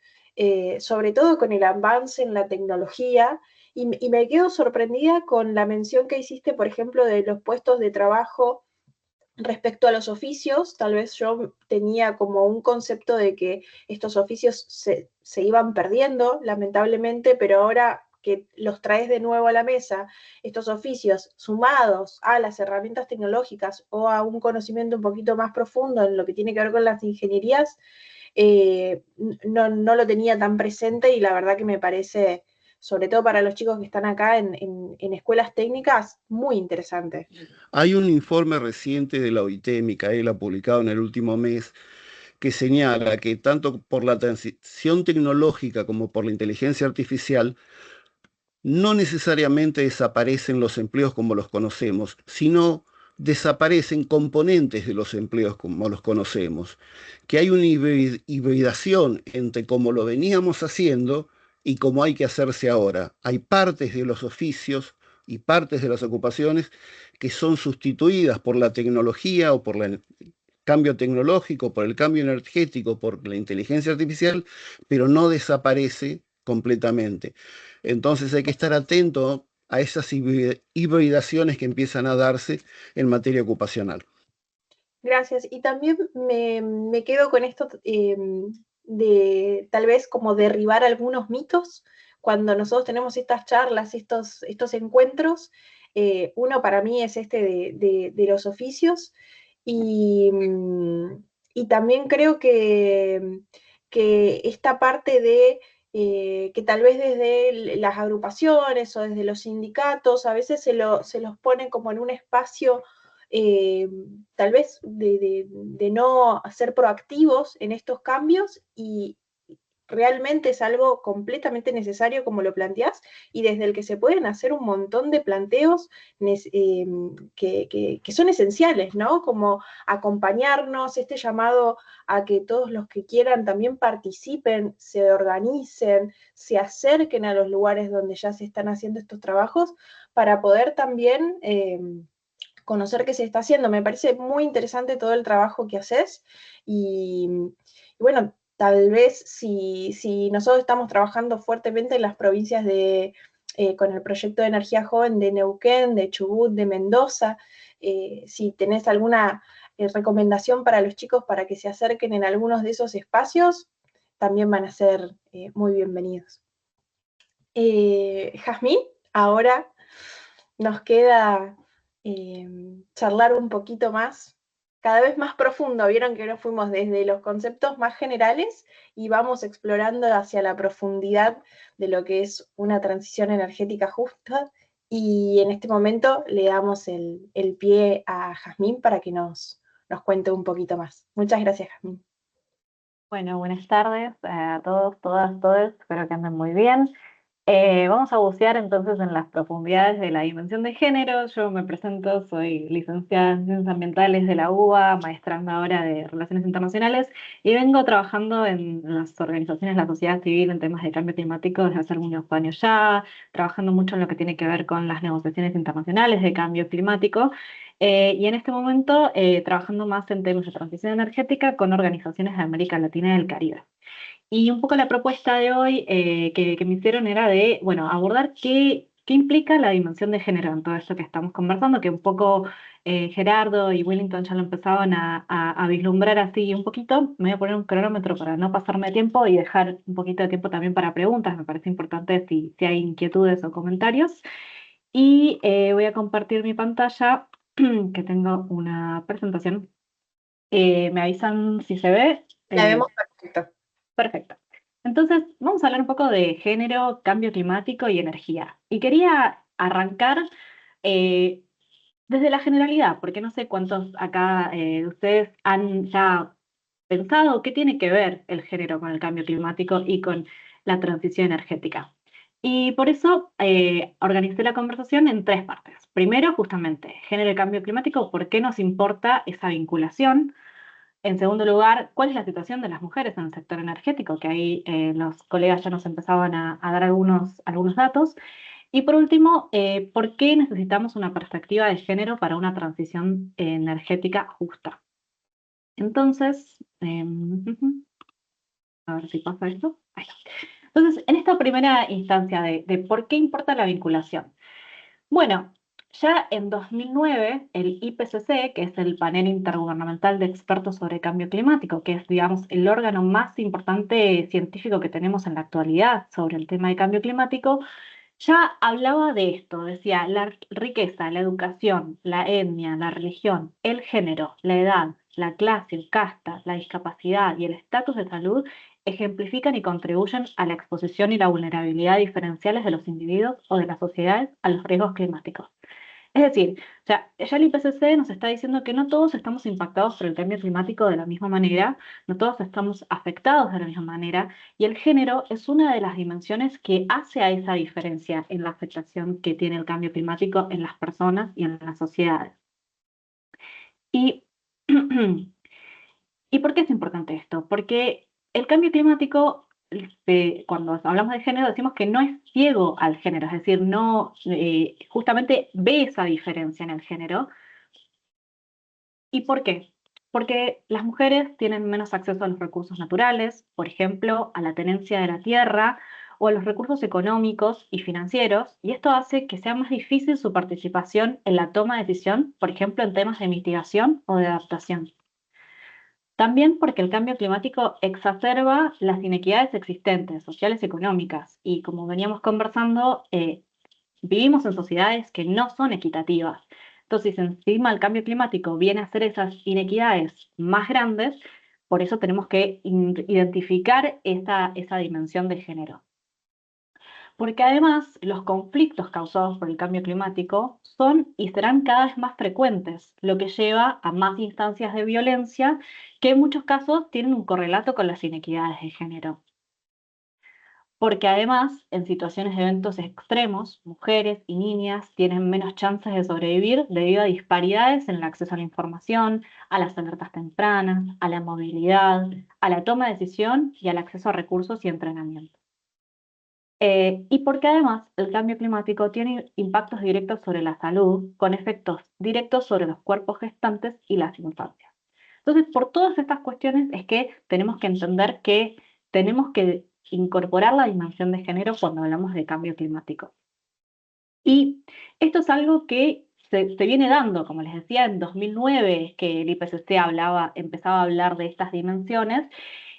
sobre todo con el avance en la tecnología. Y me quedo sorprendida con la mención que hiciste, por ejemplo, de los puestos de trabajo respecto a los oficios. Tal vez yo tenía como un concepto de que estos oficios se iban perdiendo, lamentablemente, pero ahora que los traes de nuevo a la mesa, estos oficios sumados a las herramientas tecnológicas o a un conocimiento un poquito más profundo en lo que tiene que ver con las ingenierías, no lo tenía tan presente y la verdad que me parece, sobre todo para los chicos que están acá en escuelas técnicas, muy interesante. Hay un informe reciente de la OIT, Micaela, publicado en el último mes, que señala que tanto por la transición tecnológica como por la inteligencia artificial, no necesariamente desaparecen los empleos como los conocemos, sino desaparecen componentes de los empleos como los conocemos, que hay una hibridación entre cómo lo veníamos haciendo y cómo hay que hacerse ahora. Hay partes de los oficios y partes de las ocupaciones que son sustituidas por la tecnología o por el cambio tecnológico, por el cambio energético, por la inteligencia artificial, pero no desaparece completamente. Entonces hay que estar atento a esas hibridaciones que empiezan a darse en materia ocupacional. Gracias. Y también me quedo con esto de tal vez como derribar algunos mitos cuando nosotros tenemos estas charlas, estos encuentros. Uno para mí es este de los oficios y, y también creo que esta parte de que tal vez desde las agrupaciones o desde los sindicatos a veces se los ponen como en un espacio tal vez de no ser proactivos en estos cambios y realmente es algo completamente necesario como lo planteás y desde el que se pueden hacer un montón de planteos que son esenciales, ¿no? Como acompañarnos, este llamado a que todos los que quieran también participen, se organicen, se acerquen a los lugares donde ya se están haciendo estos trabajos para poder también conocer qué se está haciendo. Me parece muy interesante todo el trabajo que haces y bueno, tal vez si nosotros estamos trabajando fuertemente en las provincias con el proyecto de energía joven de Neuquén, de Chubut, de Mendoza, si tenés alguna recomendación para los chicos para que se acerquen en algunos de esos espacios, también van a ser muy bienvenidos. Jazmín, ahora nos queda charlar un poquito más, cada vez más profundo. Vieron que nos fuimos desde los conceptos más generales y vamos explorando hacia la profundidad de lo que es una transición energética justa. Y en este momento le damos el pie a Jazmín para que nos cuente un poquito más. Muchas gracias, Jazmín. Bueno, buenas tardes a todos, todas, todos. Espero que anden muy bien. Vamos a bucear entonces en las profundidades de la dimensión de género. Yo me presento, soy licenciada en Ciencias Ambientales de la UBA, maestranda ahora de Relaciones Internacionales, y vengo trabajando en las organizaciones de la sociedad civil en temas de cambio climático desde hace algunos años ya, trabajando mucho en lo que tiene que ver con las negociaciones internacionales de cambio climático, y en este momento trabajando más en temas de transición energética con organizaciones de América Latina y del Caribe. Y un poco la propuesta de hoy que me hicieron era de, bueno, abordar qué ¿qué implica la dimensión de género en todo esto que estamos conversando? Que un poco Gerardo y Wellington ya lo empezaban a vislumbrar así un poquito. Me voy a poner un cronómetro para no pasarme de tiempo y dejar un poquito de tiempo también para preguntas. Me parece importante si hay inquietudes o comentarios. Y voy a compartir mi pantalla, que tengo una presentación. Me avisan si se ve. La vemos perfecto. Perfecto. Entonces, vamos a hablar un poco de género, cambio climático y energía. Y quería arrancar eh, desde la generalidad, porque no sé cuántos acá de ustedes han ya pensado qué tiene que ver el género con el cambio climático y con la transición energética. Y por eso organicé la conversación en tres partes. Primero, justamente, género y cambio climático, ¿por qué nos importa esa vinculación? En segundo lugar, ¿cuál es la situación de las mujeres en el sector energético? Que ahí los colegas ya nos empezaban a dar algunos datos. Y por último, ¿por qué necesitamos una perspectiva de género para una transición energética justa? Entonces, a ver si pasa esto. Ahí está. Entonces, en esta primera instancia de por qué importa la vinculación. Bueno, ya en 2009, el IPCC, que es el Panel Intergubernamental de Expertos sobre Cambio Climático, que es, digamos, el órgano más importante científico que tenemos en la actualidad sobre el tema de cambio climático, ya hablaba de esto, decía, la riqueza, la educación, la etnia, la religión, el género, la edad, la clase, casta, la discapacidad y el estatus de salud ejemplifican y contribuyen a la exposición y la vulnerabilidad diferenciales de los individuos o de las sociedades a los riesgos climáticos. Es decir, o sea, ya el IPCC nos está diciendo que no todos estamos impactados por el cambio climático de la misma manera, no todos estamos afectados de la misma manera, y el género es una de las dimensiones que hace a esa diferencia en la afectación que tiene el cambio climático en las personas y en las sociedades. Y, ¿Y por qué es importante esto? Porque el cambio climático, cuando hablamos de género, decimos que no es ciego al género, es decir, no justamente ve esa diferencia en el género. ¿Y por qué? Porque las mujeres tienen menos acceso a los recursos naturales, por ejemplo, a la tenencia de la tierra o a los recursos económicos y financieros, y esto hace que sea más difícil su participación en la toma de decisión, por ejemplo, en temas de mitigación o de adaptación. También porque el cambio climático exacerba las inequidades existentes, sociales y económicas, y como veníamos conversando, vivimos en sociedades que no son equitativas. Entonces, encima el cambio climático viene a hacer esas inequidades más grandes, por eso tenemos que identificar esa dimensión de género. Porque además los conflictos causados por el cambio climático son y serán cada vez más frecuentes, lo que lleva a más instancias de violencia que en muchos casos tienen un correlato con las inequidades de género. Porque además, en situaciones de eventos extremos, mujeres y niñas tienen menos chances de sobrevivir debido a disparidades en el acceso a la información, a las alertas tempranas, a la movilidad, a la toma de decisión y al acceso a recursos y entrenamiento. Y porque además el cambio climático tiene impactos directos sobre la salud, con efectos directos sobre los cuerpos gestantes y las infancias. Entonces, por todas estas cuestiones es que tenemos que entender que tenemos que incorporar la dimensión de género cuando hablamos de cambio climático. Y esto es algo que se viene dando, como les decía, en 2009 es que el IPCC empezaba a hablar de estas dimensiones,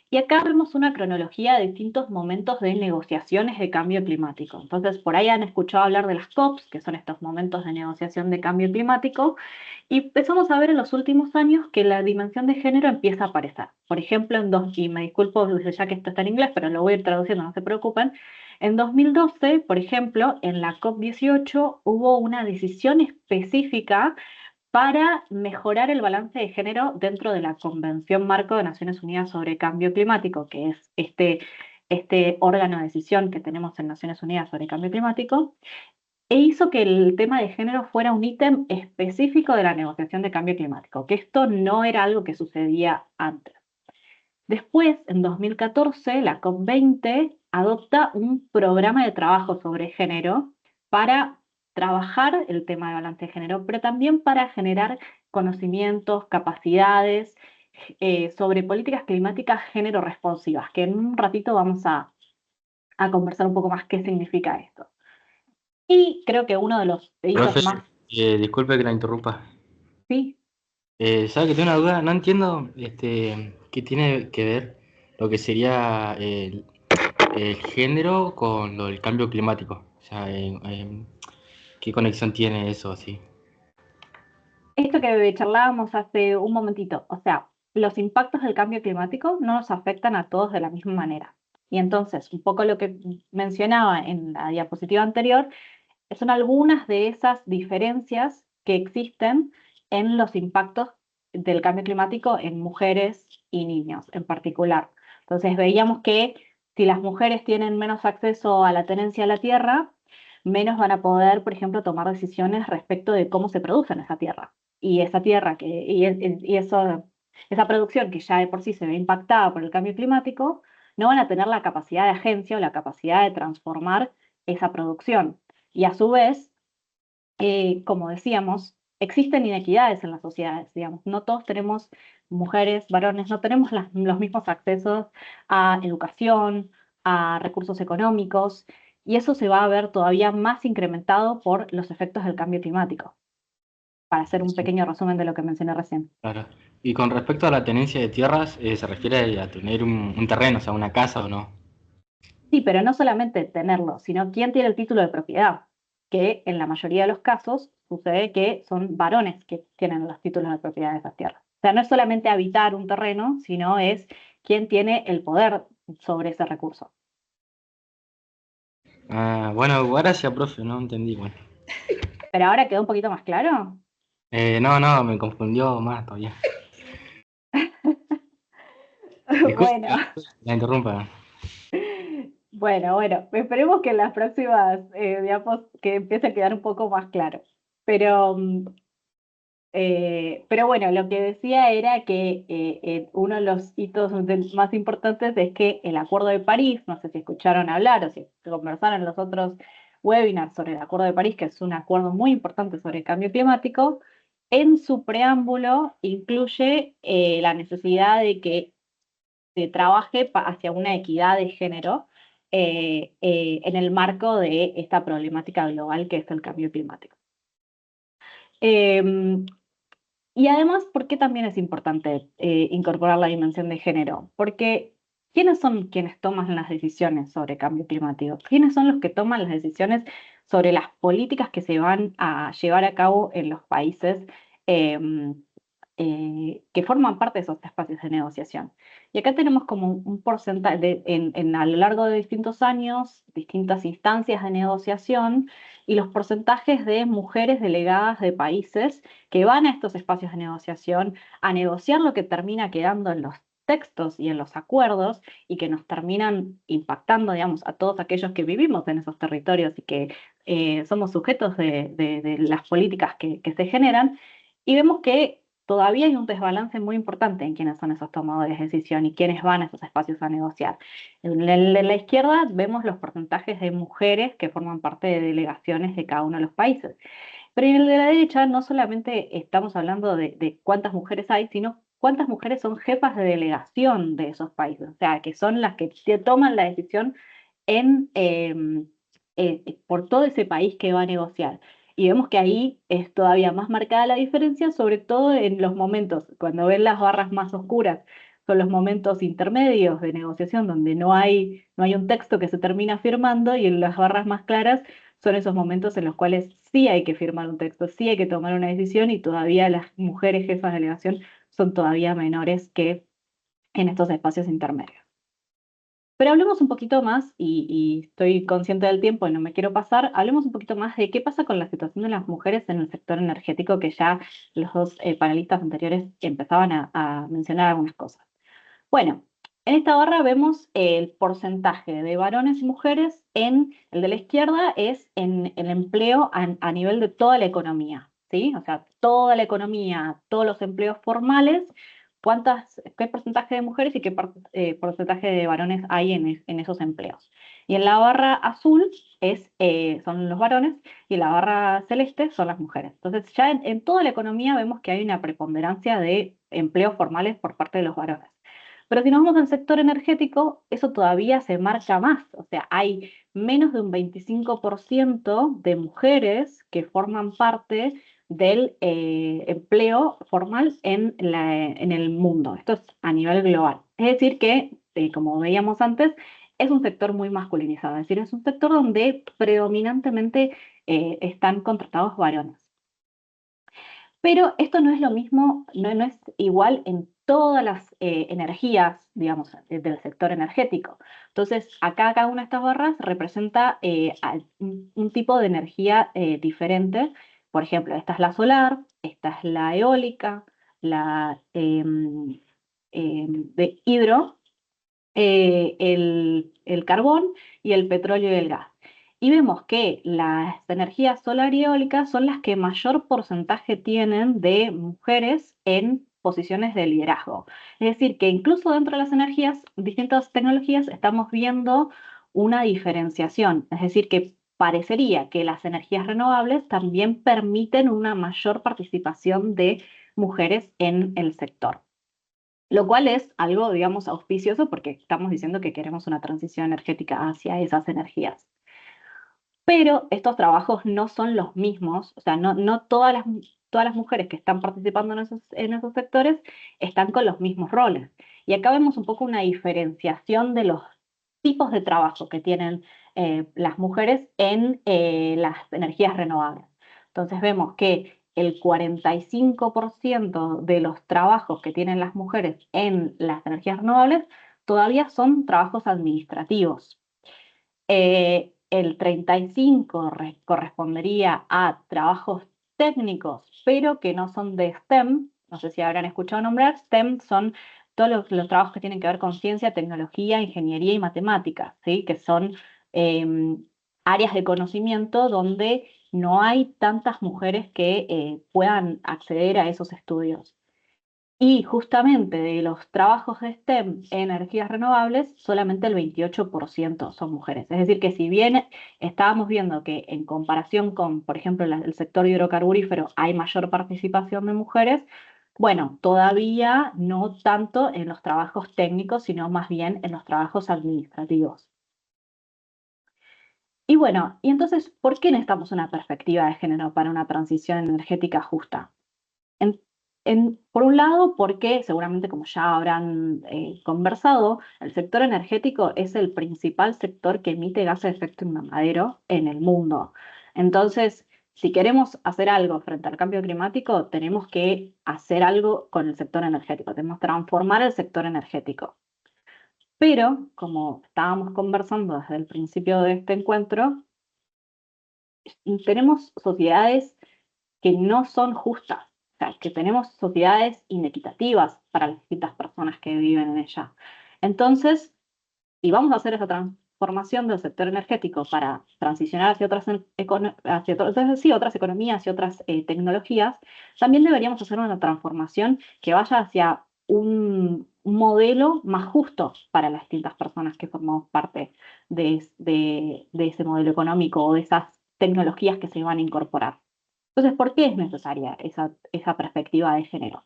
y acá vemos una cronología de distintos momentos de negociaciones de cambio climático. Entonces, por ahí han escuchado hablar de las COPs, que son estos momentos de negociación de cambio climático, y empezamos a ver en los últimos años que la dimensión de género empieza a aparecer. Por ejemplo, y me disculpo desde ya que esto está en inglés, pero lo voy a ir traduciendo, no se preocupen. En 2012, por ejemplo, en la COP18 hubo una decisión específica para mejorar el balance de género dentro de la Convención Marco de Naciones Unidas sobre Cambio Climático, que es este órgano de decisión que tenemos en Naciones Unidas sobre Cambio Climático, e hizo que el tema de género fuera un ítem específico de la negociación de cambio climático, que esto no era algo que sucedía antes. Después, en 2014, la COP20 adopta un programa de trabajo sobre género para trabajar el tema de balance de género, pero también para generar conocimientos, capacidades sobre políticas climáticas género responsivas, que en un ratito vamos a conversar un poco más qué significa esto. Y creo que uno de los hitos Profe, más... disculpe que la interrumpa. Sí, ¿Sabe que tengo una duda? No entiendo qué tiene que ver lo que sería el género con lo del cambio climático. O sea, ¿qué conexión tiene eso así? esto que charlábamos hace un momentito, o sea, los impactos del cambio climático no nos afectan a todos de la misma manera. Y entonces, un poco lo que mencionaba en la diapositiva anterior, son algunas de esas diferencias que existen en los impactos del cambio climático en mujeres y niños en particular. Entonces veíamos que si las mujeres tienen menos acceso a la tenencia de la tierra, menos van a poder, por ejemplo, tomar decisiones respecto de cómo se produce en esa tierra. Y esa tierra esa producción que ya de por sí se ve impactada por el cambio climático, no van a tener la capacidad de agencia o la capacidad de transformar esa producción. Y a su vez, como decíamos, existen inequidades en las sociedades, digamos, no todos tenemos, mujeres, varones, no tenemos los mismos accesos a educación, a recursos económicos, y eso se va a ver todavía más incrementado por los efectos del cambio climático, para hacer un Sí, pequeño resumen de lo que mencioné recién. claro. Y con respecto a la tenencia de tierras, ¿se refiere a tener un terreno, o sea, una casa o no? Sí, pero no solamente tenerlo, sino quién tiene el título de propiedad, que en la mayoría de los casos sucede que son varones que tienen los títulos de propiedad de esas tierras. O sea, no es solamente habitar un terreno, sino es quién tiene el poder sobre ese recurso. Ah, bueno, gracias, profe, no entendí, bueno. Pero ahora quedó un poquito más claro. No, me confundió más todavía. Disculpe Bueno, la interrumpa. bueno, esperemos que en las próximas diapos que empiece a quedar un poco más claro. Pero pero bueno, lo que decía era que uno de los hitos más importantes es que el Acuerdo de París, no sé si escucharon hablar o si conversaron en los otros webinars sobre el Acuerdo de París, que es un acuerdo muy importante sobre el cambio climático, en su preámbulo incluye la necesidad de que se trabaje hacia una equidad de género en el marco de esta problemática global que es el cambio climático. Em, y además, ¿por qué también es importante incorporar la dimensión de género? Porque ¿quiénes son quienes toman las decisiones sobre cambio climático? ¿Quiénes son los que toman las decisiones sobre las políticas que se van a llevar a cabo en los países em, que forman parte de esos espacios de negociación? Y acá tenemos como un porcentaje, a lo largo de distintos años, distintas instancias de negociación y los porcentajes de mujeres delegadas de países que van a estos espacios de negociación a negociar lo que termina quedando en los textos y en los acuerdos y que nos terminan impactando, digamos, a todos aquellos que vivimos en esos territorios y que somos sujetos de las políticas que se generan. Y vemos que todavía hay un desbalance muy importante en quiénes son esos tomadores de decisión y quiénes van a esos espacios a negociar. En la izquierda vemos los porcentajes de mujeres que forman parte de delegaciones de cada uno de los países. Pero en el de la derecha no solamente estamos hablando de cuántas mujeres hay, sino cuántas mujeres son jefas de delegación de esos países, o sea, que son las que toman la decisión en, por todo ese país que va a negociar. Y vemos que ahí es todavía más marcada la diferencia, sobre todo en los momentos, cuando ven las barras más oscuras, son los momentos intermedios de negociación donde no hay un texto que se termina firmando y en las barras más claras son esos momentos en los cuales sí hay que firmar un texto, sí hay que tomar una decisión y todavía las mujeres jefas de delegación son todavía menores que en estos espacios intermedios. Pero hablemos un poquito más, y estoy consciente del tiempo y no me quiero pasar, hablemos un poquito más de qué pasa con la situación de las mujeres en el sector energético, que ya los dos panelistas anteriores empezaban a mencionar algunas cosas. Bueno, en esta barra vemos el porcentaje de varones y mujeres el de la izquierda es en el empleo a nivel de toda la economía, ¿sí? O sea, toda la economía, todos los empleos formales, qué porcentaje de mujeres y qué porcentaje de varones hay en esos empleos. Y en la barra azul son los varones y en la barra celeste son las mujeres. Entonces, ya en toda la economía vemos que hay una preponderancia de empleos formales por parte de los varones. Pero si nos vamos al sector energético, eso todavía se marca más. O sea, hay menos de un 25% de mujeres que forman parte del empleo formal en el mundo. Esto es a nivel global. Es decir que, como veíamos antes, es un sector muy masculinizado. Es decir, es un sector donde predominantemente están contratados varones. Pero esto no es lo mismo, no es igual en todas las energías, digamos, del sector energético. Entonces, acá cada una de estas barras representa un tipo de energía diferente. Por ejemplo, esta es la solar, esta es la eólica, la de hidro, el carbón y el petróleo y el gas. Y vemos que las energías solar y eólicas son las que mayor porcentaje tienen de mujeres en posiciones de liderazgo. Es decir, que incluso dentro de las energías, distintas tecnologías, estamos viendo una diferenciación. Es decir, que parecería que las energías renovables también permiten una mayor participación de mujeres en el sector. Lo cual es algo, digamos, auspicioso porque estamos diciendo que queremos una transición energética hacia esas energías. Pero estos trabajos no son los mismos, o sea, no todas las mujeres que están participando en esos sectores están con los mismos roles. Y acá vemos un poco una diferenciación de los tipos de trabajo que tienen las mujeres en las energías renovables. Entonces vemos que el 45% de los trabajos que tienen las mujeres en las energías renovables todavía son trabajos administrativos. El 35% correspondería a trabajos técnicos, pero que no son de STEM. No sé si habrán escuchado nombrar. STEM son todos los trabajos que tienen que ver con ciencia, tecnología, ingeniería y matemáticas, ¿sí? Que son áreas de conocimiento donde no hay tantas mujeres que puedan acceder a esos estudios. Y justamente de los trabajos de STEM en energías renovables, solamente el 28% son mujeres. Es decir, que si bien estábamos viendo que en comparación con, por ejemplo, el sector hidrocarburífero hay mayor participación de mujeres, bueno, todavía no tanto en los trabajos técnicos, sino más bien en los trabajos administrativos. Y bueno, y entonces, ¿por qué necesitamos una perspectiva de género para una transición energética justa? Por un lado, porque seguramente como ya habrán conversado, el sector energético es el principal sector que emite gases de efecto invernadero en el mundo. Entonces, si queremos hacer algo frente al cambio climático, tenemos que hacer algo con el sector energético, tenemos que transformar el sector energético. Pero, como estábamos conversando desde el principio de este encuentro, tenemos sociedades que no son justas, o sea, que tenemos sociedades inequitativas para las distintas personas que viven en ella. Entonces, si vamos a hacer esa transformación del sector energético para transicionar hacia otras economías y otras tecnologías, también deberíamos hacer una transformación que vaya hacia un modelo más justo para las distintas personas que formamos parte de ese modelo económico o de esas tecnologías que se van a incorporar. Entonces, ¿por qué es necesaria esa perspectiva de género?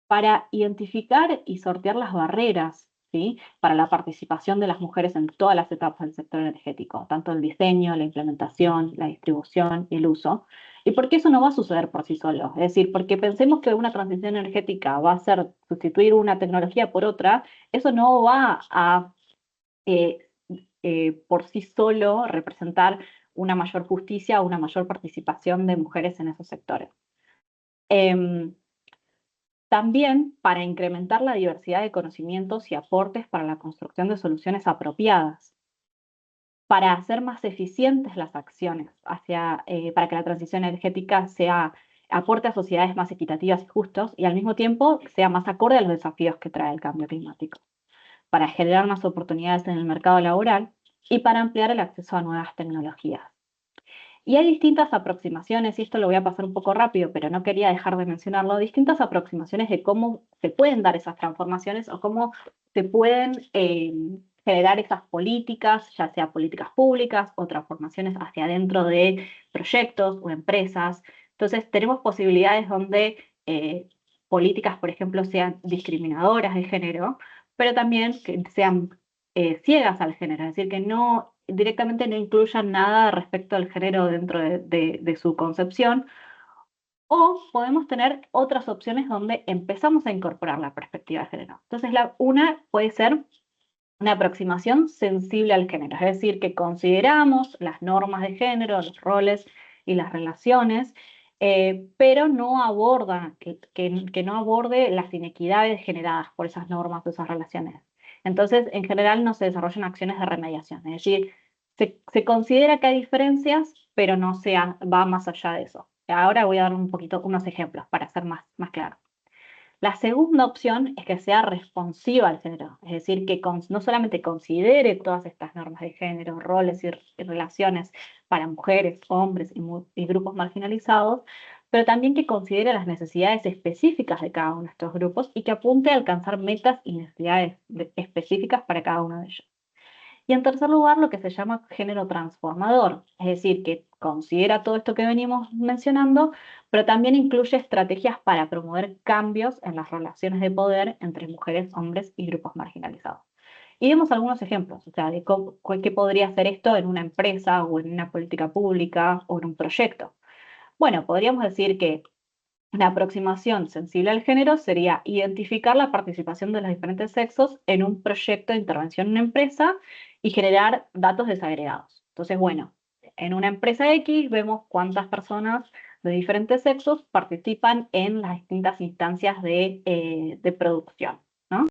Para identificar y sortear las barreras, ¿sí? Para la participación de las mujeres en todas las etapas del sector energético, tanto el diseño, la implementación, la distribución y el uso. Y porque eso no va a suceder por sí solo. Es decir, porque pensemos que una transición energética va a ser sustituir una tecnología por otra, eso no va a por sí solo representar una mayor justicia o una mayor participación de mujeres en esos sectores. También para incrementar la diversidad de conocimientos y aportes para la construcción de soluciones apropiadas, para hacer más eficientes las acciones, para que la transición energética aporte a sociedades más equitativas y justas y al mismo tiempo sea más acorde a los desafíos que trae el cambio climático, para generar más oportunidades en el mercado laboral y para ampliar el acceso a nuevas tecnologías. Y hay distintas aproximaciones, y esto lo voy a pasar un poco rápido, pero no quería dejar de mencionarlo, distintas aproximaciones de cómo se pueden dar esas transformaciones o cómo se pueden generar esas políticas, ya sea políticas públicas o transformaciones hacia adentro de proyectos o empresas. Entonces, tenemos posibilidades donde políticas, por ejemplo, sean discriminadoras de género, pero también que sean ciegas al género, es decir, que no directamente no incluyan nada respecto al género dentro de su concepción. O podemos tener otras opciones donde empezamos a incorporar la perspectiva de género. Entonces, una puede ser una aproximación sensible al género, es decir, que consideramos las normas de género, los roles y las relaciones, pero no aborda, que no aborde las inequidades generadas por esas normas o esas relaciones. Entonces, en general no se desarrollan acciones de remediación, es decir, se considera que hay diferencias, pero no va más allá de eso. Ahora voy a dar unos ejemplos para ser más claro. La segunda opción es que sea responsiva al género, es decir, que no solamente considere todas estas normas de género, roles y relaciones para mujeres, hombres y grupos marginalizados, pero también que considere las necesidades específicas de cada uno de estos grupos y que apunte a alcanzar metas y necesidades específicas para cada uno de ellos. Y en tercer lugar, lo que se llama género transformador, es decir, que considera todo esto que venimos mencionando, pero también incluye estrategias para promover cambios en las relaciones de poder entre mujeres, hombres y grupos marginalizados. Y vemos algunos ejemplos, o sea, de qué podría hacer esto en una empresa o en una política pública o en un proyecto. Bueno, podríamos decir que una aproximación sensible al género sería identificar la participación de los diferentes sexos en un proyecto de intervención en una empresa y generar datos desagregados. Entonces, bueno, en una empresa X vemos cuántas personas de diferentes sexos participan en las distintas instancias de producción, ¿no?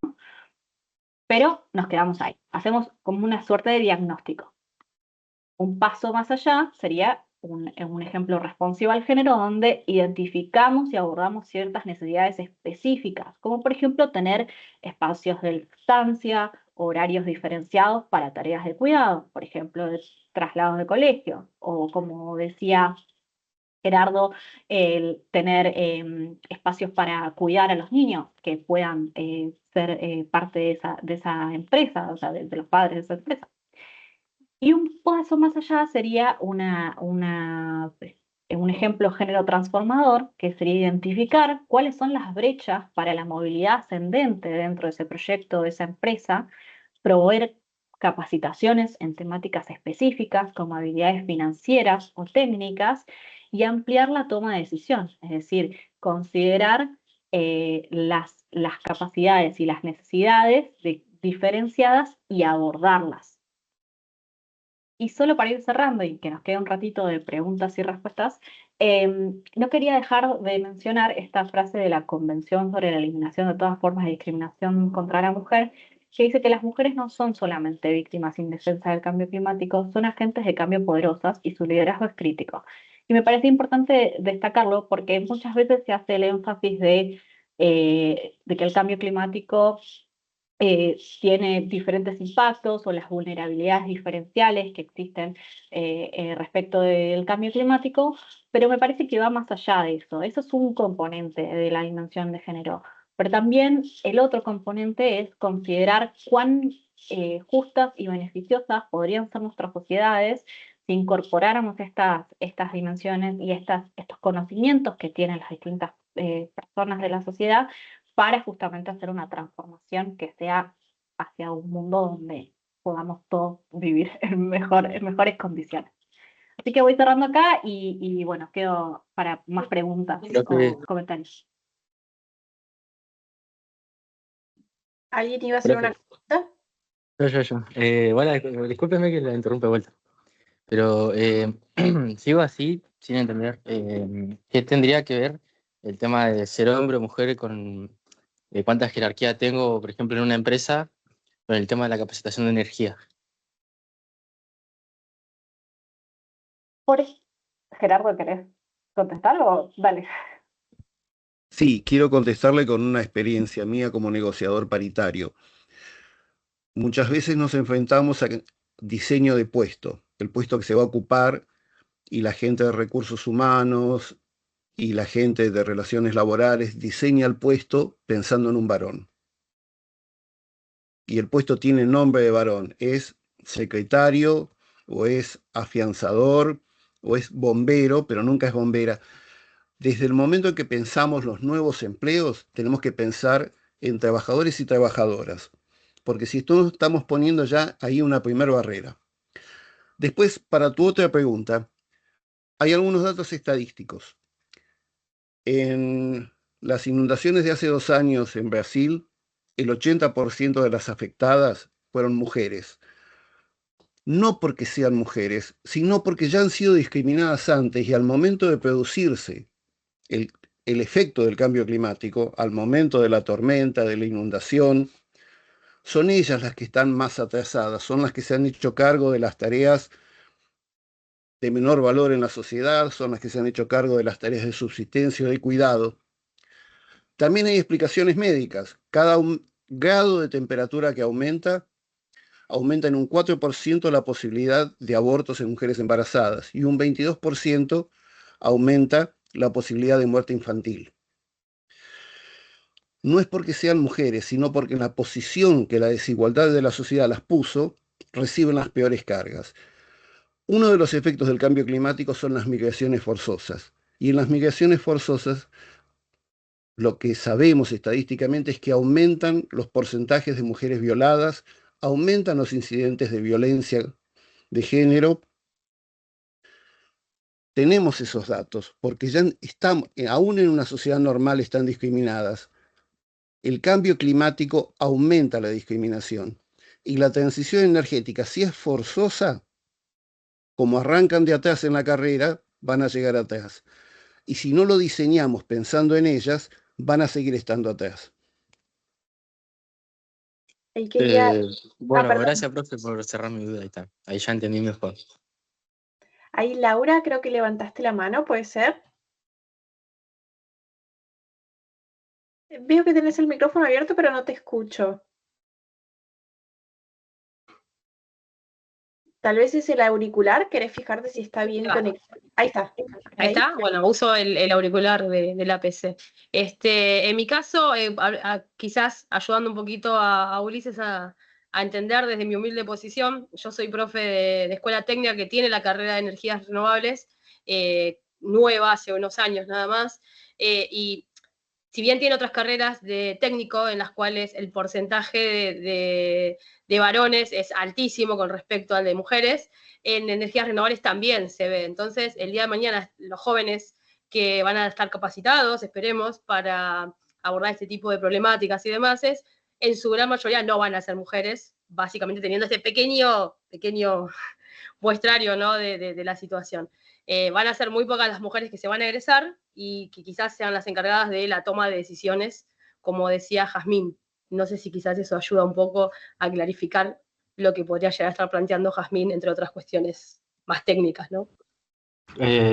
Pero nos quedamos ahí. Hacemos como una suerte de diagnóstico. Un paso más allá sería un ejemplo responsivo al género donde identificamos y abordamos ciertas necesidades específicas, como por ejemplo tener espacios de estancia, horarios diferenciados para tareas de cuidado, por ejemplo, de traslados de colegio, o como decía Gerardo, el tener espacios para cuidar a los niños que puedan ser parte de esa empresa, o sea, de los padres de esa empresa. Y un paso más allá sería un ejemplo género transformador, que sería identificar cuáles son las brechas para la movilidad ascendente dentro de ese proyecto, de esa empresa, proveer capacitaciones en temáticas específicas como habilidades financieras o técnicas y ampliar la toma de decisión, es decir, considerar las capacidades y las necesidades diferenciadas y abordarlas. Y solo para ir cerrando y que nos quede un ratito de preguntas y respuestas, no quería dejar de mencionar esta frase de la Convención sobre la Eliminación de todas formas de discriminación contra la mujer, que dice que las mujeres no son solamente víctimas indefensas del cambio climático, son agentes de cambio poderosas y su liderazgo es crítico. Y me parece importante destacarlo porque muchas veces se hace el énfasis de que el cambio climático tiene diferentes impactos o las vulnerabilidades diferenciales que existen respecto del cambio climático, pero me parece que va más allá de eso. Eso es un componente de la dimensión de género. Pero también el otro componente es considerar cuán justas y beneficiosas podrían ser nuestras sociedades si incorporáramos estas dimensiones y estos conocimientos que tienen las distintas personas de la sociedad para justamente hacer una transformación que sea hacia un mundo donde podamos todos vivir en mejores condiciones. Así que voy cerrando acá y bueno, quedo para más preguntas o comentarios. ¿Alguien iba a hacer una pregunta? Yo. Bueno, discúlpeme que la interrumpa de vuelta, pero sigo así, sin entender qué tendría que ver el tema de ser hombre o mujer con cuánta jerarquía tengo, por ejemplo, en una empresa, con el tema de la capacitación de energía. Gerardo, ¿querés contestar o dale? Sí, quiero contestarle con una experiencia mía como negociador paritario. Muchas veces nos enfrentamos a diseño de puesto, el puesto que se va a ocupar y la gente de recursos humanos y la gente de relaciones laborales diseña el puesto pensando en un varón. Y el puesto tiene nombre de varón, es secretario o es afianzador o es bombero, pero nunca es bombera. Desde el momento en que pensamos los nuevos empleos, tenemos que pensar en trabajadores y trabajadoras. porque si esto estamos poniendo ya ahí una primera barrera. Después, para tu otra pregunta, hay algunos datos estadísticos. En las inundaciones de hace 2 años en Brasil, el 80% de las afectadas fueron mujeres. No porque sean mujeres, sino porque ya han sido discriminadas antes y al momento de producirse el efecto del cambio climático, al momento de la tormenta, de la inundación, son ellas las que están más atrasadas, son las que se han hecho cargo de las tareas de menor valor en la sociedad, son las que se han hecho cargo de las tareas de subsistencia y de cuidado. También hay explicaciones médicas. Cada grado de temperatura que aumenta en un 4% la posibilidad de abortos en mujeres embarazadas y un 22% aumenta la posibilidad de muerte infantil. No es porque sean mujeres, sino porque en la posición que la desigualdad de la sociedad las puso, reciben las peores cargas. Uno de los efectos del cambio climático son las migraciones forzosas. Y en las migraciones forzosas, lo que sabemos estadísticamente es que aumentan los porcentajes de mujeres violadas, aumentan los incidentes de violencia de género. Tenemos esos datos, porque ya estamos, aún en una sociedad normal están discriminadas. El cambio climático aumenta la discriminación. Y la transición energética, si es forzosa, como arrancan de atrás en la carrera, van a llegar atrás. Y si no lo diseñamos pensando en ellas, van a seguir estando atrás. Ahí quería... Bueno, perdón. gracias, profe, por cerrar mi duda. Ahí está. Ahí ya entendí mejor. Ahí, Laura, creo que levantaste la mano, ¿puede ser? Veo que tenés el micrófono abierto, pero no te escucho. Tal vez es el auricular, ¿querés fijarte si está bien conectado? Ahí está. Ahí está, bueno, uso el auricular de la PC. En mi caso, quizás ayudando un poquito a Ulises a entender desde mi humilde posición, yo soy profe de escuela técnica que tiene la carrera de energías renovables, nueva, hace unos años nada más, y si bien tiene otras carreras de técnico en las cuales el porcentaje de varones es altísimo con respecto al de mujeres, en energías renovables también se ve. Entonces, el día de mañana, los jóvenes que van a estar capacitados, esperemos, para abordar este tipo de problemáticas y demás, en su gran mayoría no van a ser mujeres, básicamente teniendo este pequeño muestrario, ¿no?, de la situación. Van a ser muy pocas las mujeres que se van a egresar y que quizás sean las encargadas de la toma de decisiones, como decía Jazmín. No sé si quizás eso ayuda un poco a clarificar lo que podría llegar a estar planteando Jazmín, entre otras cuestiones más técnicas, ¿no?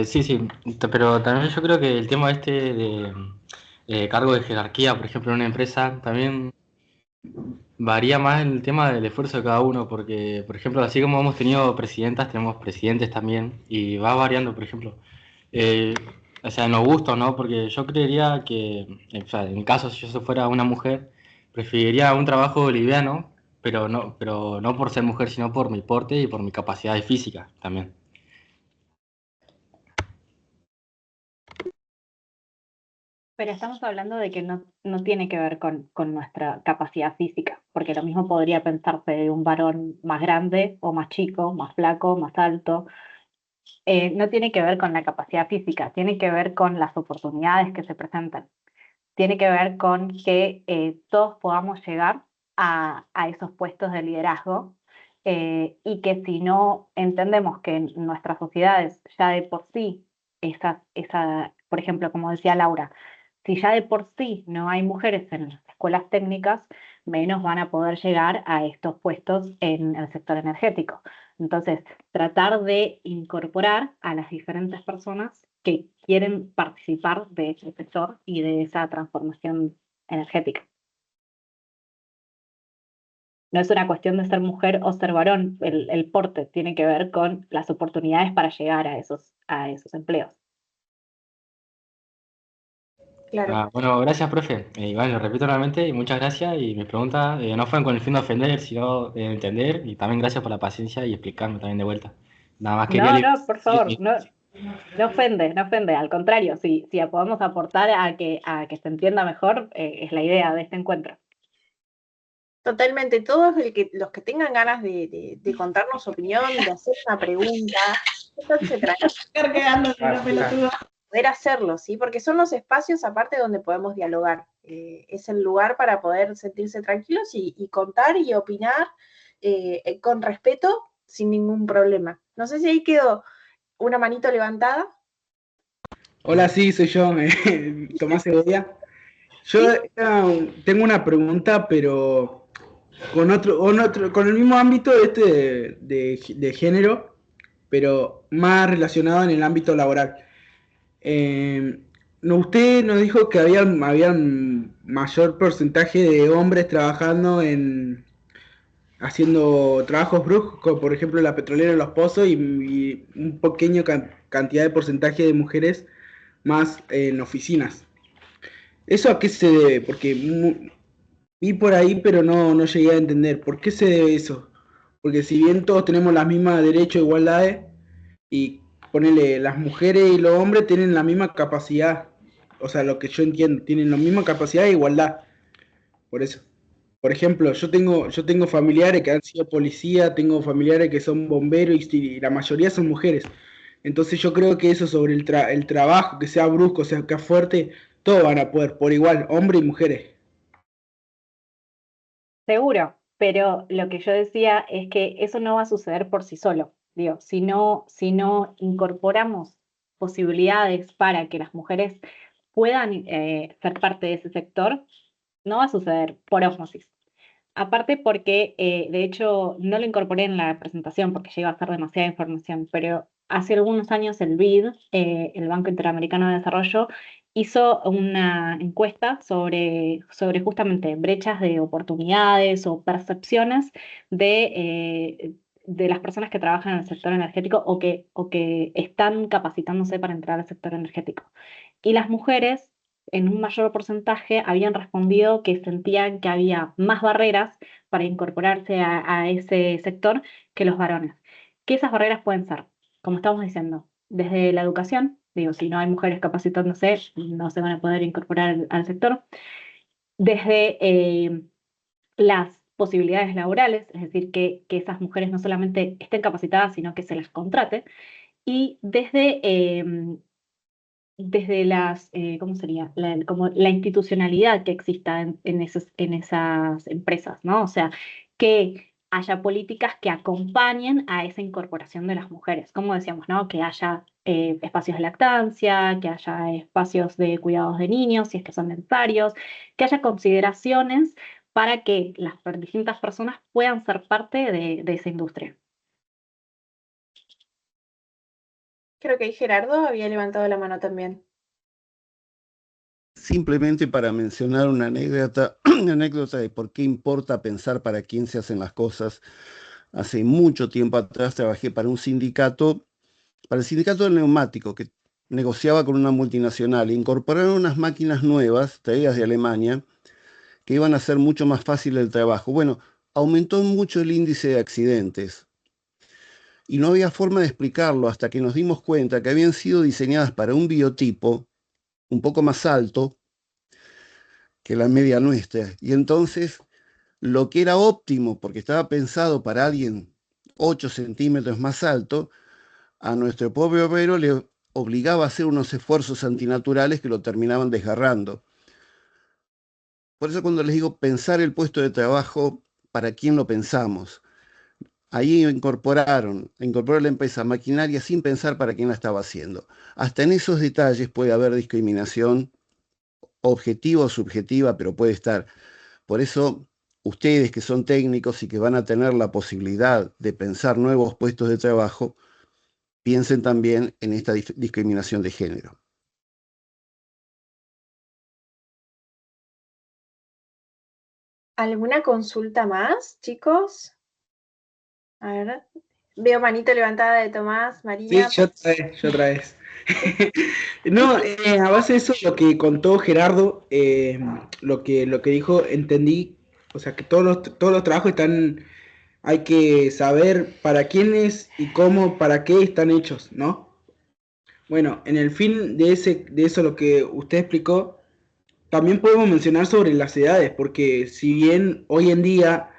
Sí, pero también yo creo que el tema de cargo de jerarquía, por ejemplo, en una empresa, también varía más el tema del esfuerzo de cada uno, porque, por ejemplo, así como hemos tenido presidentas, tenemos presidentes también, y va variando, por ejemplo, o sea, en los gustos, ¿no? Porque yo creería que, o sea, en mi caso, si yo fuera una mujer, preferiría un trabajo liviano, pero no por ser mujer, sino por mi porte y por mi capacidad física también. Pero estamos hablando de que no tiene que ver con nuestra capacidad física, porque lo mismo podría pensarse de un varón más grande o más chico, más flaco, más alto. No tiene que ver con la capacidad física, tiene que ver con las oportunidades que se presentan. Tiene que ver con que todos podamos llegar a esos puestos de liderazgo y que si no entendemos que en nuestras sociedades ya de por sí, por ejemplo, como decía Laura, si ya de por sí no hay mujeres en las escuelas técnicas, menos van a poder llegar a estos puestos en el sector energético. Entonces, tratar de incorporar a las diferentes personas que quieren participar de ese sector y de esa transformación energética. No es una cuestión de ser mujer o ser varón, el porte tiene que ver con las oportunidades para llegar a esos empleos. Claro. Bueno, gracias, profe. Iván, lo repito nuevamente y muchas gracias. Y mis preguntas no fueron con el fin de ofender, sino de entender. Y también gracias por la paciencia y explicarme también de vuelta. Nada más quería... No, por favor, no ofende, al contrario, si podemos aportar a que se entienda mejor, es la idea de este encuentro. Totalmente, todos los que tengan ganas de contarnos su opinión, de hacer una pregunta, etcétera, poder hacerlo, ¿sí? Porque son los espacios aparte donde podemos dialogar. Es el lugar para poder sentirse tranquilos y contar y opinar con respeto, sin ningún problema. No sé si ahí quedó una manito levantada. Hola, sí, soy yo, Tomás Segovia. Yo tengo una pregunta, pero con el mismo ámbito de género, pero más relacionado en el ámbito laboral. Usted nos dijo que había un mayor porcentaje de hombres trabajando haciendo trabajos bruscos, por ejemplo, en la petrolera, en los pozos, y un pequeño cantidad de porcentaje de mujeres más en oficinas. ¿Eso a qué se debe? Porque vi por ahí, pero no llegué a entender. ¿Por qué se debe eso? Porque si bien todos tenemos las mismas derechos e igualdades, y ponele, las mujeres y los hombres tienen la misma capacidad, o sea, lo que yo entiendo, tienen la misma capacidad de igualdad. Por eso. Por ejemplo, yo tengo familiares que han sido policía, tengo familiares que son bomberos y la mayoría son mujeres. Entonces yo creo que eso sobre el trabajo, que sea brusco, sea que fuerte, todos van a poder, por igual, hombres y mujeres. Seguro, pero lo que yo decía es que eso no va a suceder por sí solo. Digo, si no incorporamos posibilidades para que las mujeres puedan ser parte de ese sector, no va a suceder por ósmosis. Aparte porque, de hecho, no lo incorporé en la presentación porque ya iba a ser demasiada información, pero hace algunos años el BID, el Banco Interamericano de Desarrollo, hizo una encuesta sobre justamente brechas de oportunidades o percepciones de las personas que trabajan en el sector energético o que están capacitándose para entrar al sector energético. Y las mujeres en un mayor porcentaje habían respondido que sentían que había más barreras para incorporarse a ese sector que los varones. Que esas barreras pueden ser, como estamos diciendo, desde la educación, digo, si no hay mujeres capacitándose, no se van a poder incorporar al sector, desde las posibilidades laborales, es decir, que esas mujeres no solamente estén capacitadas, sino que se las contrate, y desde las, ¿cómo sería? Como la institucionalidad que exista en esas empresas, ¿no? O sea, que haya políticas que acompañen a esa incorporación de las mujeres. Como decíamos, ¿no? Que haya espacios de lactancia, que haya espacios de cuidados de niños, si es que son necesarios, que haya consideraciones para que las distintas personas puedan ser parte de esa industria. Creo que ahí Gerardo había levantado la mano también. Simplemente para mencionar una anécdota, una anécdota de por qué importa pensar para quién se hacen las cosas. Hace mucho tiempo atrás trabajé para un sindicato, para el sindicato del neumático, que negociaba con una multinacional. Incorporaron unas máquinas nuevas, traídas de Alemania, que iban a hacer mucho más fácil el trabajo. Bueno, aumentó mucho el índice de accidentes. Y no había forma de explicarlo hasta que nos dimos cuenta que habían sido diseñadas para un biotipo un poco más alto que la media nuestra. Y entonces, lo que era óptimo, porque estaba pensado para alguien 8 centímetros más alto, a nuestro pobre obrero le obligaba a hacer unos esfuerzos antinaturales que lo terminaban desgarrando. Por eso cuando les digo pensar el puesto de trabajo, ¿para quién lo pensamos? Ahí incorporó la empresa maquinaria sin pensar para quién la estaba haciendo. Hasta en esos detalles puede haber discriminación objetiva o subjetiva, pero puede estar. Por eso, ustedes que son técnicos y que van a tener la posibilidad de pensar nuevos puestos de trabajo, piensen también en esta discriminación de género. ¿Alguna consulta más, chicos? A ver, veo manito levantada de Tomás, María. Sí, yo otra vez. No, a base de eso, lo que contó Gerardo, lo que dijo, entendí, o sea, que todos los trabajos hay que saber para quiénes y cómo, para qué están hechos, ¿no? Bueno, en el fin de eso, lo que usted explicó, también podemos mencionar sobre las edades, porque si bien hoy en día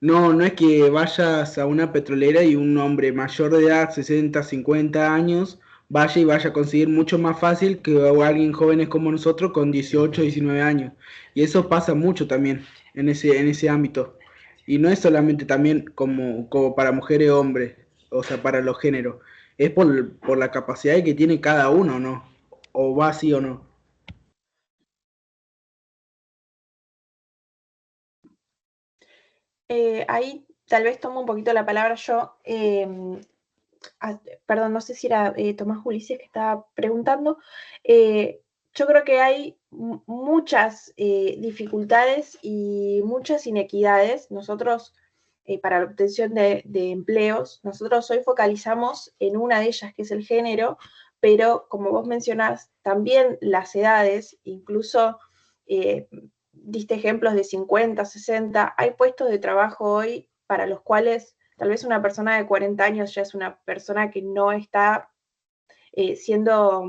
no es que vayas a una petrolera y un hombre mayor de edad, 60, 50 años, vaya a conseguir mucho más fácil que alguien jóvenes como nosotros con 18, 19 años. Y eso pasa mucho también en ese ámbito. Y no es solamente también como para mujeres y hombres, o sea, para los géneros. Es por la capacidad que tiene cada uno, ¿no? O va así o no. Ahí tal vez tomo un poquito la palabra yo. Perdón, no sé si era Tomás Ulises que estaba preguntando. Yo creo que hay muchas dificultades y muchas inequidades. Nosotros, para la obtención de empleos, nosotros hoy focalizamos en una de ellas, que es el género, pero como vos mencionás, también las edades, incluso diste ejemplos de 50, 60, hay puestos de trabajo hoy para los cuales tal vez una persona de 40 años ya es una persona que no está siendo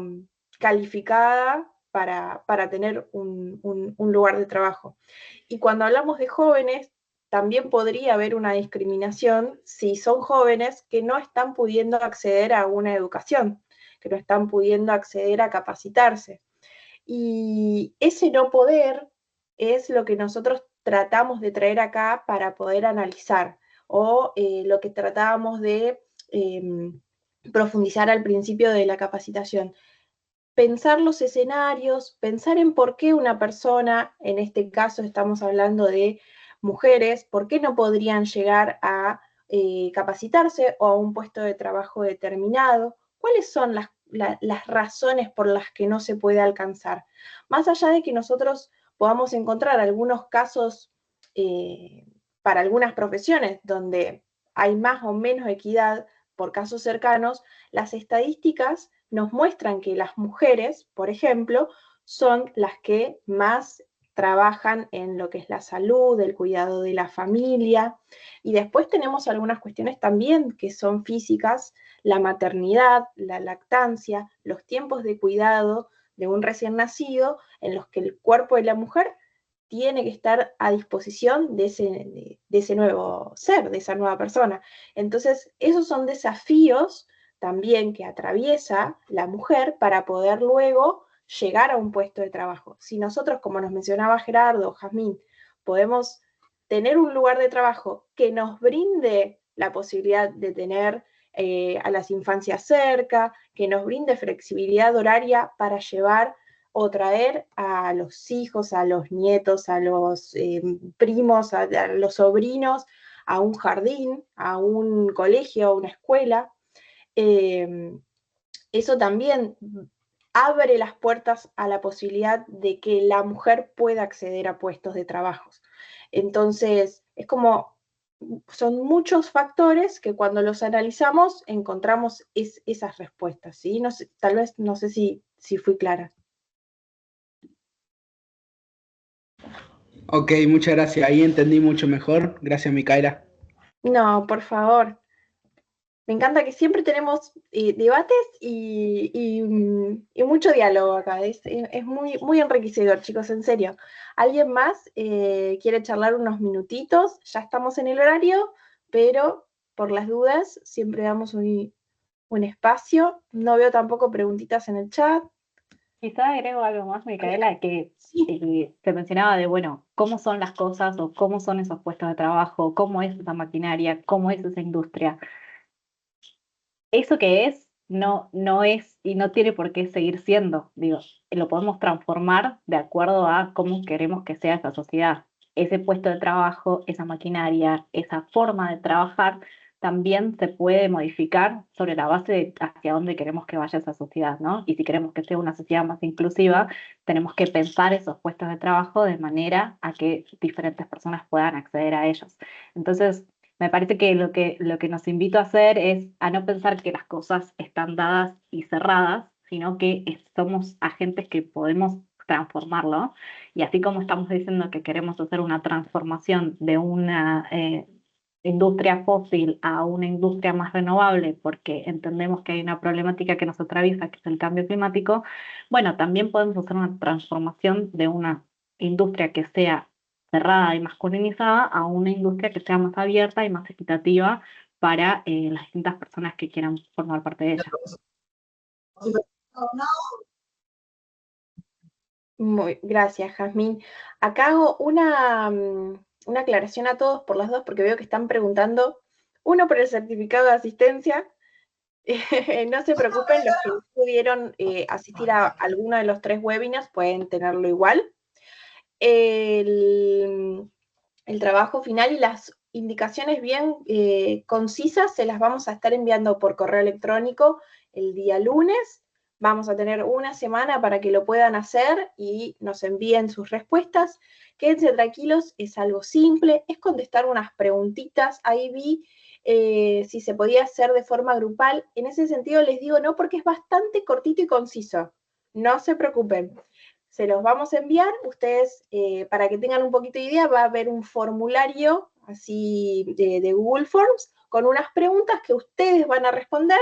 calificada para tener un lugar de trabajo. Y cuando hablamos de jóvenes, también podría haber una discriminación si son jóvenes que no están pudiendo acceder a una educación, que no están pudiendo acceder a capacitarse. Y ese no poder es lo que nosotros tratamos de traer acá para poder analizar, o lo que tratábamos de profundizar al principio de la capacitación. Pensar los escenarios, pensar en por qué una persona, en este caso estamos hablando de mujeres, por qué no podrían llegar a capacitarse o a un puesto de trabajo determinado, cuáles son las razones por las que no se puede alcanzar. Más allá de que nosotros podamos encontrar algunos casos para algunas profesiones donde hay más o menos equidad por casos cercanos, las estadísticas nos muestran que las mujeres, por ejemplo, son las que más trabajan en lo que es la salud, el cuidado de la familia, y después tenemos algunas cuestiones también que son físicas, la maternidad, la lactancia, los tiempos de cuidado de un recién nacido, en los que el cuerpo de la mujer tiene que estar a disposición de ese nuevo ser, de esa nueva persona. Entonces, esos son desafíos también que atraviesa la mujer para poder luego llegar a un puesto de trabajo. Si nosotros, como nos mencionaba Gerardo o Jazmín, podemos tener un lugar de trabajo que nos brinde la posibilidad de tener a las infancias cerca, que nos brinde flexibilidad horaria para llevar o traer a los hijos, a los nietos, a los primos, a los sobrinos, a un jardín, a un colegio, a una escuela. Eso también abre las puertas a la posibilidad de que la mujer pueda acceder a puestos de trabajo. Entonces, es como, son muchos factores que cuando los analizamos encontramos esas respuestas, ¿sí? No sé, tal vez, no sé si fui clara. Ok, muchas gracias. Ahí entendí mucho mejor. Gracias, Micaela. No, por favor. Me encanta que siempre tenemos debates y mucho diálogo acá. Es muy, muy enriquecedor, chicos, en serio. ¿Alguien más quiere charlar unos minutitos? Ya estamos en el horario, pero por las dudas siempre damos un espacio. No veo tampoco preguntitas en el chat. Quizá agrego algo más, Micaela, que Sí. se mencionaba de, bueno, cómo son las cosas o cómo son esos puestos de trabajo, cómo es esa maquinaria, cómo es esa industria. Eso que es, no es y no tiene por qué seguir siendo. Digo, lo podemos transformar de acuerdo a cómo queremos que sea esa sociedad. Ese puesto de trabajo, esa maquinaria, esa forma de trabajar, también se puede modificar sobre la base de hacia dónde queremos que vaya esa sociedad, ¿no? Y si queremos que sea una sociedad más inclusiva, tenemos que pensar esos puestos de trabajo de manera a que diferentes personas puedan acceder a ellos. Entonces, me parece que lo que nos invito a hacer es a no pensar que las cosas están dadas y cerradas, sino que somos agentes que podemos transformarlo. Y así como estamos diciendo que queremos hacer una transformación industria fósil a una industria más renovable, porque entendemos que hay una problemática que nos atraviesa, que es el cambio climático, bueno, también podemos hacer una transformación de una industria que sea cerrada y masculinizada a una industria que sea más abierta y más equitativa para las distintas personas que quieran formar parte de ella. Gracias, Jazmín. Acá hago una aclaración a todos por las dos, porque veo que están preguntando, uno por el certificado de asistencia. No se preocupen, los que no pudieron asistir a alguno de los 3 webinars pueden tenerlo igual. El trabajo final y las indicaciones bien concisas se las vamos a estar enviando por correo electrónico el día lunes. Vamos a tener una semana para que lo puedan hacer y nos envíen sus respuestas. Quédense tranquilos, es algo simple, es contestar unas preguntitas. Ahí vi si se podía hacer de forma grupal. En ese sentido les digo no, porque es bastante cortito y conciso. No se preocupen. Se los vamos a enviar. Ustedes, para que tengan un poquito de idea, va a haber un formulario así de Google Forms con unas preguntas que ustedes van a responder,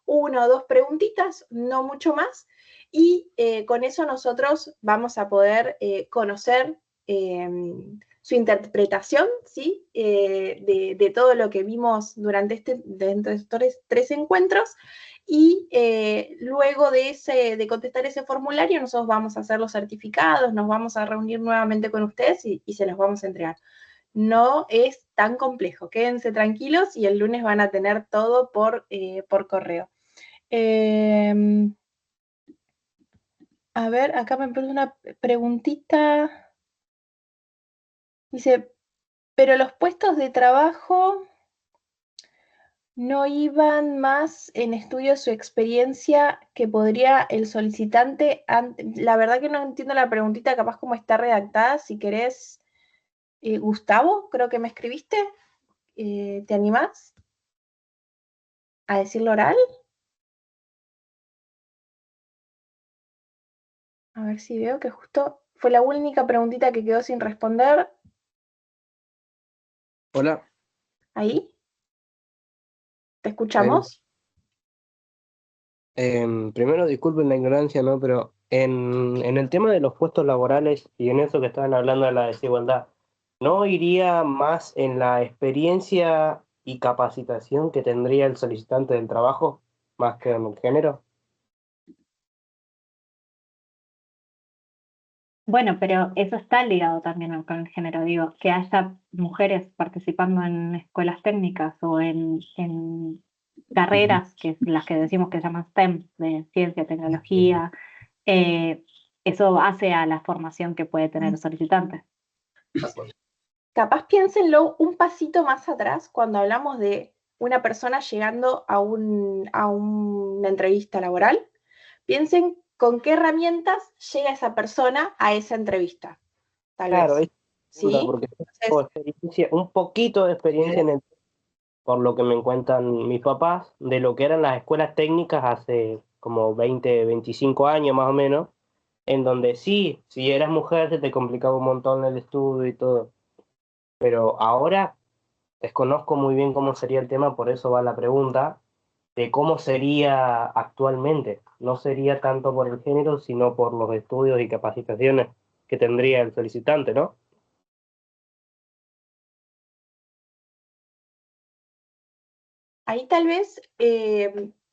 1 o 2 preguntitas, no mucho más, y con eso nosotros vamos a poder conocer su interpretación, ¿sí? De todo lo que vimos durante dentro de estos 3 encuentros, y luego de contestar ese formulario nosotros vamos a hacer los certificados, nos vamos a reunir nuevamente con ustedes y se los vamos a entregar. No es tan complejo, quédense tranquilos y el lunes van a tener todo por correo. A ver, acá me pone una preguntita. Dice, pero los puestos de trabajo no iban más en estudios su experiencia que podría el solicitante. La verdad que no entiendo la preguntita, capaz como está redactada. Si querés, Gustavo, creo que me escribiste. ¿Te animás a decirlo oral? A ver si veo que justo fue la única preguntita que quedó sin responder. Hola. ¿Ahí? ¿Te escuchamos? Primero, disculpen la ignorancia, ¿no? Pero en el tema de los puestos laborales y en eso que estaban hablando de la desigualdad, ¿no iría más en la experiencia y capacitación que tendría el solicitante del trabajo, más que en el género? Bueno, pero eso está ligado también con el género, digo, que haya mujeres participando en escuelas técnicas o en carreras, que es las que decimos que se llaman STEM, de ciencia, tecnología, eso hace a la formación que puede tener el solicitante. Capaz piénsenlo un pasito más atrás cuando hablamos de una persona llegando a una entrevista laboral. Piensen con qué herramientas llega esa persona a esa entrevista. Tal Claro, vez. ¿Sí? Porque tengo experiencia, un poquito de experiencia por lo que me cuentan mis papás, de lo que eran las escuelas técnicas hace como 20, 25 años más o menos, en donde sí, si eras mujer se te complicaba un montón el estudio y todo. Pero ahora desconozco muy bien cómo sería el tema, por eso va la pregunta de cómo sería actualmente. No sería tanto por el género, sino por los estudios y capacitaciones que tendría el solicitante, ¿no? Ahí tal vez,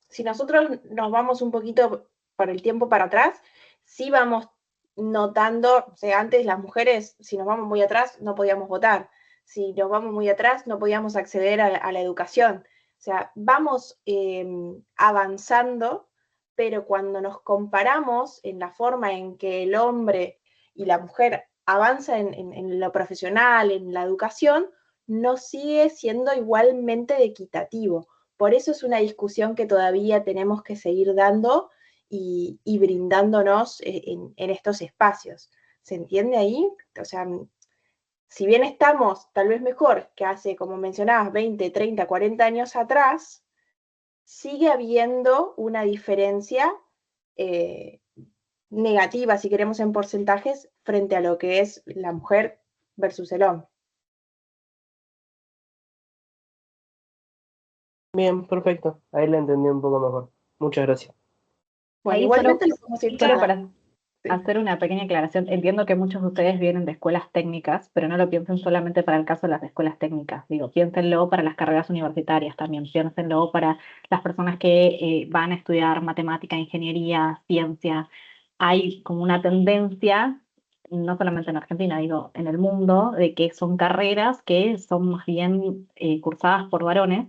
si nosotros nos vamos un poquito por el tiempo para atrás, sí vamos notando, o sea, antes las mujeres, si nos vamos muy atrás, no podíamos votar. Si nos vamos muy atrás, no podíamos acceder a la educación. O sea, vamos avanzando, pero cuando nos comparamos en la forma en que el hombre y la mujer avanzan en lo profesional, en la educación, no sigue siendo igualmente equitativo. Por eso es una discusión que todavía tenemos que seguir dando y brindándonos en estos espacios. ¿Se entiende ahí? O sea, si bien estamos tal vez mejor que hace, como mencionabas, 20, 30, 40 años atrás, sigue habiendo una diferencia negativa, si queremos en porcentajes, frente a lo que es la mujer versus el hombre. Bien, perfecto. Ahí la entendí un poco mejor. Muchas gracias. Bueno, Ahí igualmente lo podemos ir solo charlando. para hacer una pequeña aclaración, entiendo que muchos de ustedes vienen de escuelas técnicas, pero no lo piensen solamente para el caso de las escuelas técnicas. Digo, piénsenlo para las carreras universitarias también, piénsenlo para las personas que van a estudiar matemática, ingeniería, ciencia. Hay como una tendencia, no solamente en Argentina, digo, en el mundo, de que son carreras que son más bien cursadas por varones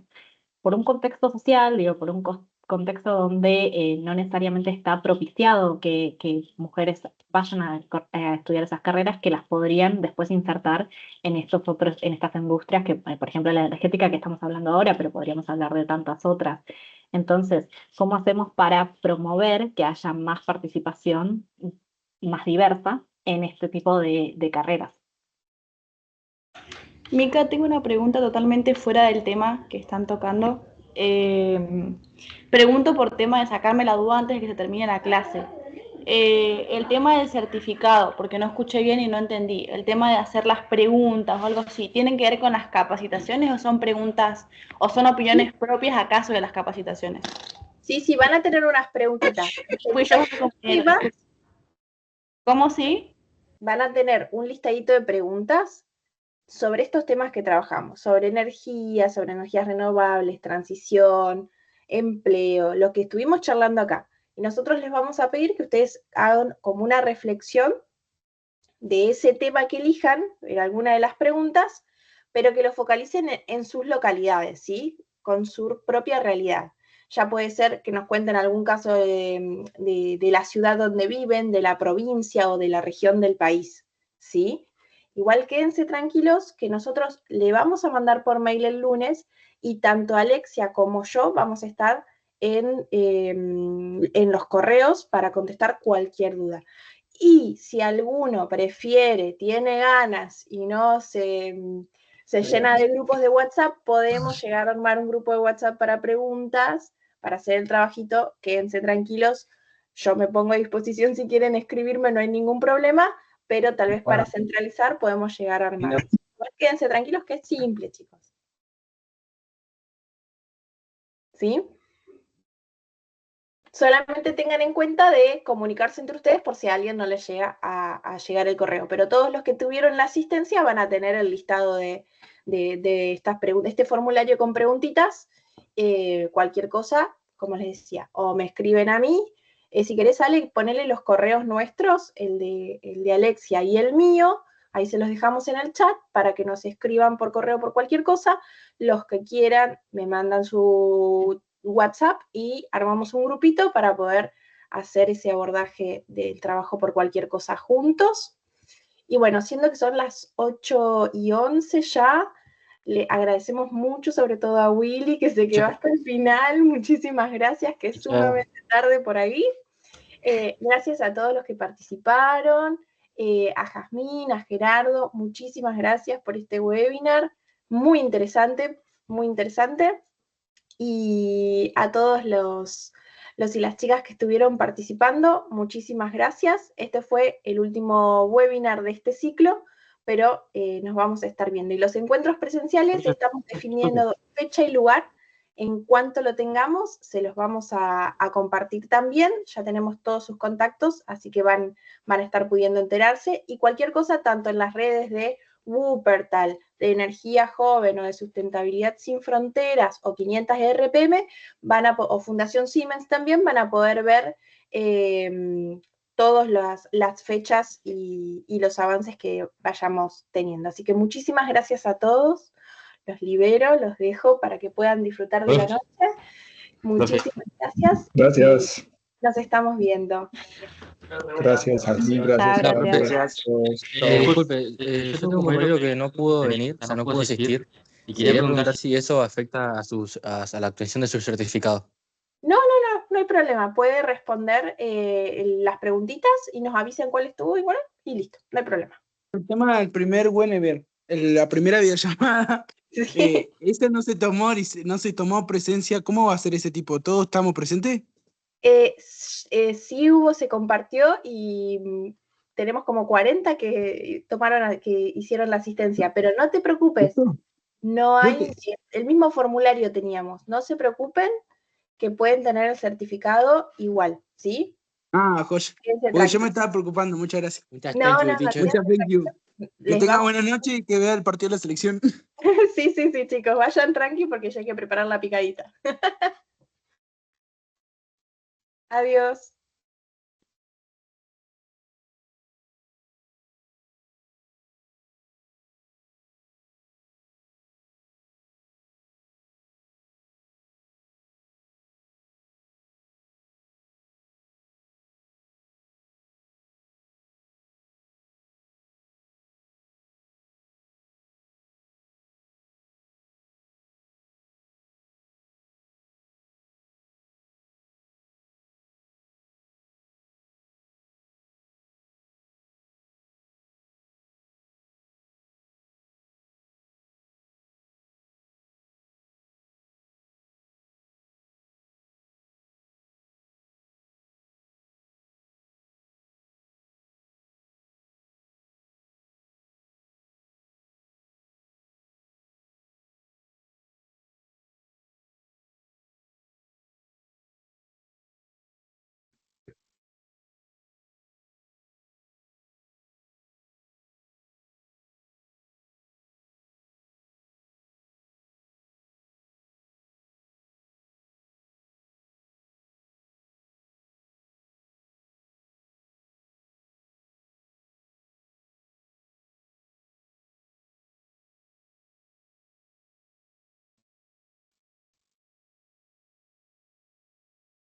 por un contexto social, digo, por un contexto donde no necesariamente está propiciado que mujeres vayan a estudiar esas carreras que las podrían después insertar en en estas industrias que, por ejemplo, la energética que estamos hablando ahora, pero podríamos hablar de tantas otras. Entonces, ¿cómo hacemos para promover que haya más participación más diversa en este tipo de carreras? Mica, tengo una pregunta totalmente fuera del tema que están tocando. Pregunto por tema de sacarme la duda antes de que se termine la clase. El tema del certificado, porque no escuché bien y no entendí. El tema de hacer las preguntas o algo así, ¿tienen que ver con las capacitaciones o son preguntas o son opiniones propias acaso de las capacitaciones? Sí, van a tener unas preguntitas. Fui yo, ¿cómo sí? Van a tener un listadito de preguntas sobre estos temas que trabajamos, sobre energías renovables, transición, empleo, lo que estuvimos charlando acá. Y nosotros les vamos a pedir que ustedes hagan como una reflexión de ese tema que elijan en alguna de las preguntas, pero que lo focalicen en sus localidades, ¿sí? Con su propia realidad. Ya puede ser que nos cuenten algún caso de la ciudad donde viven, de la provincia o de la región del país, ¿sí? Igual quédense tranquilos que nosotros le vamos a mandar por mail el lunes y tanto Alexia como yo vamos a estar en los correos para contestar cualquier duda. Y si alguno prefiere, tiene ganas y no se llena de grupos de WhatsApp, podemos llegar a armar un grupo de WhatsApp para preguntas, para hacer el trabajito. Quédense tranquilos, yo me pongo a disposición si quieren escribirme, no hay ningún problema, pero tal vez para centralizar podemos llegar a armar. Quédense tranquilos que es simple, chicos. ¿Sí? Solamente tengan en cuenta de comunicarse entre ustedes por si a alguien no les llega a llegar el correo. Pero todos los que tuvieron la asistencia van a tener el listado de estas preguntas, este formulario con preguntitas. Cualquier cosa, como les decía, o me escriben a mí. Si querés, Ale, ponele los correos nuestros, el de Alexia y el mío. Ahí se los dejamos en el chat para que nos escriban por correo por cualquier cosa. Los que quieran me mandan su WhatsApp y armamos un grupito para poder hacer ese abordaje del trabajo por cualquier cosa juntos. Y bueno, siendo que son las 8:11 ya, le agradecemos mucho, sobre todo a Willy, que se quedó hasta el final. Muchísimas gracias, que es sumamente tarde por ahí. Gracias a todos los que participaron, a Jazmín, a Gerardo, muchísimas gracias por este webinar. Muy interesante, muy interesante. Y a todos los y las chicas que estuvieron participando, muchísimas gracias. Este fue el último webinar de este ciclo, pero nos vamos a estar viendo. Y los encuentros presenciales estamos definiendo fecha y lugar. En cuanto lo tengamos, se los vamos a compartir también. Ya tenemos todos sus contactos, así que van a estar pudiendo enterarse. Y cualquier cosa, tanto en las redes de Wuppertal, de Energía Joven o de Sustentabilidad Sin Fronteras o 500 RPM, o Fundación Siemens también van a poder ver todas las fechas y los avances que vayamos teniendo. Así que muchísimas gracias a todos. Los libero, los dejo para que puedan disfrutar de la noche. Muchísimas gracias. Gracias. Nos estamos viendo. Gracias, Jazmín. Gracias. Disculpe, yo tengo un compañero que no pudo venir, o sea, no pudo asistir, y quería preguntar si eso afecta a la obtención de su certificado. No hay problema. Puede responder las preguntitas y nos avisen cuál estuvo igual y listo, no hay problema. El tema del primer webinar, la primera videollamada, esa no se tomó presencia. ¿Cómo va a ser ese tipo? ¿Todos estamos presentes? Sí se compartió y tenemos como 40 que hicieron la asistencia, pero no te preocupes, No hay, el mismo formulario teníamos. No se preocupen que pueden tener el certificado igual, ¿sí? Joya. Quédense Porque yo me tranquilos. estaba preocupando, muchas gracias. No, Muchas thank you. Que Les tenga vamos- buena noche y que vea el partido de la selección. Sí, chicos, vayan tranqui porque ya hay que preparar la picadita. Adiós.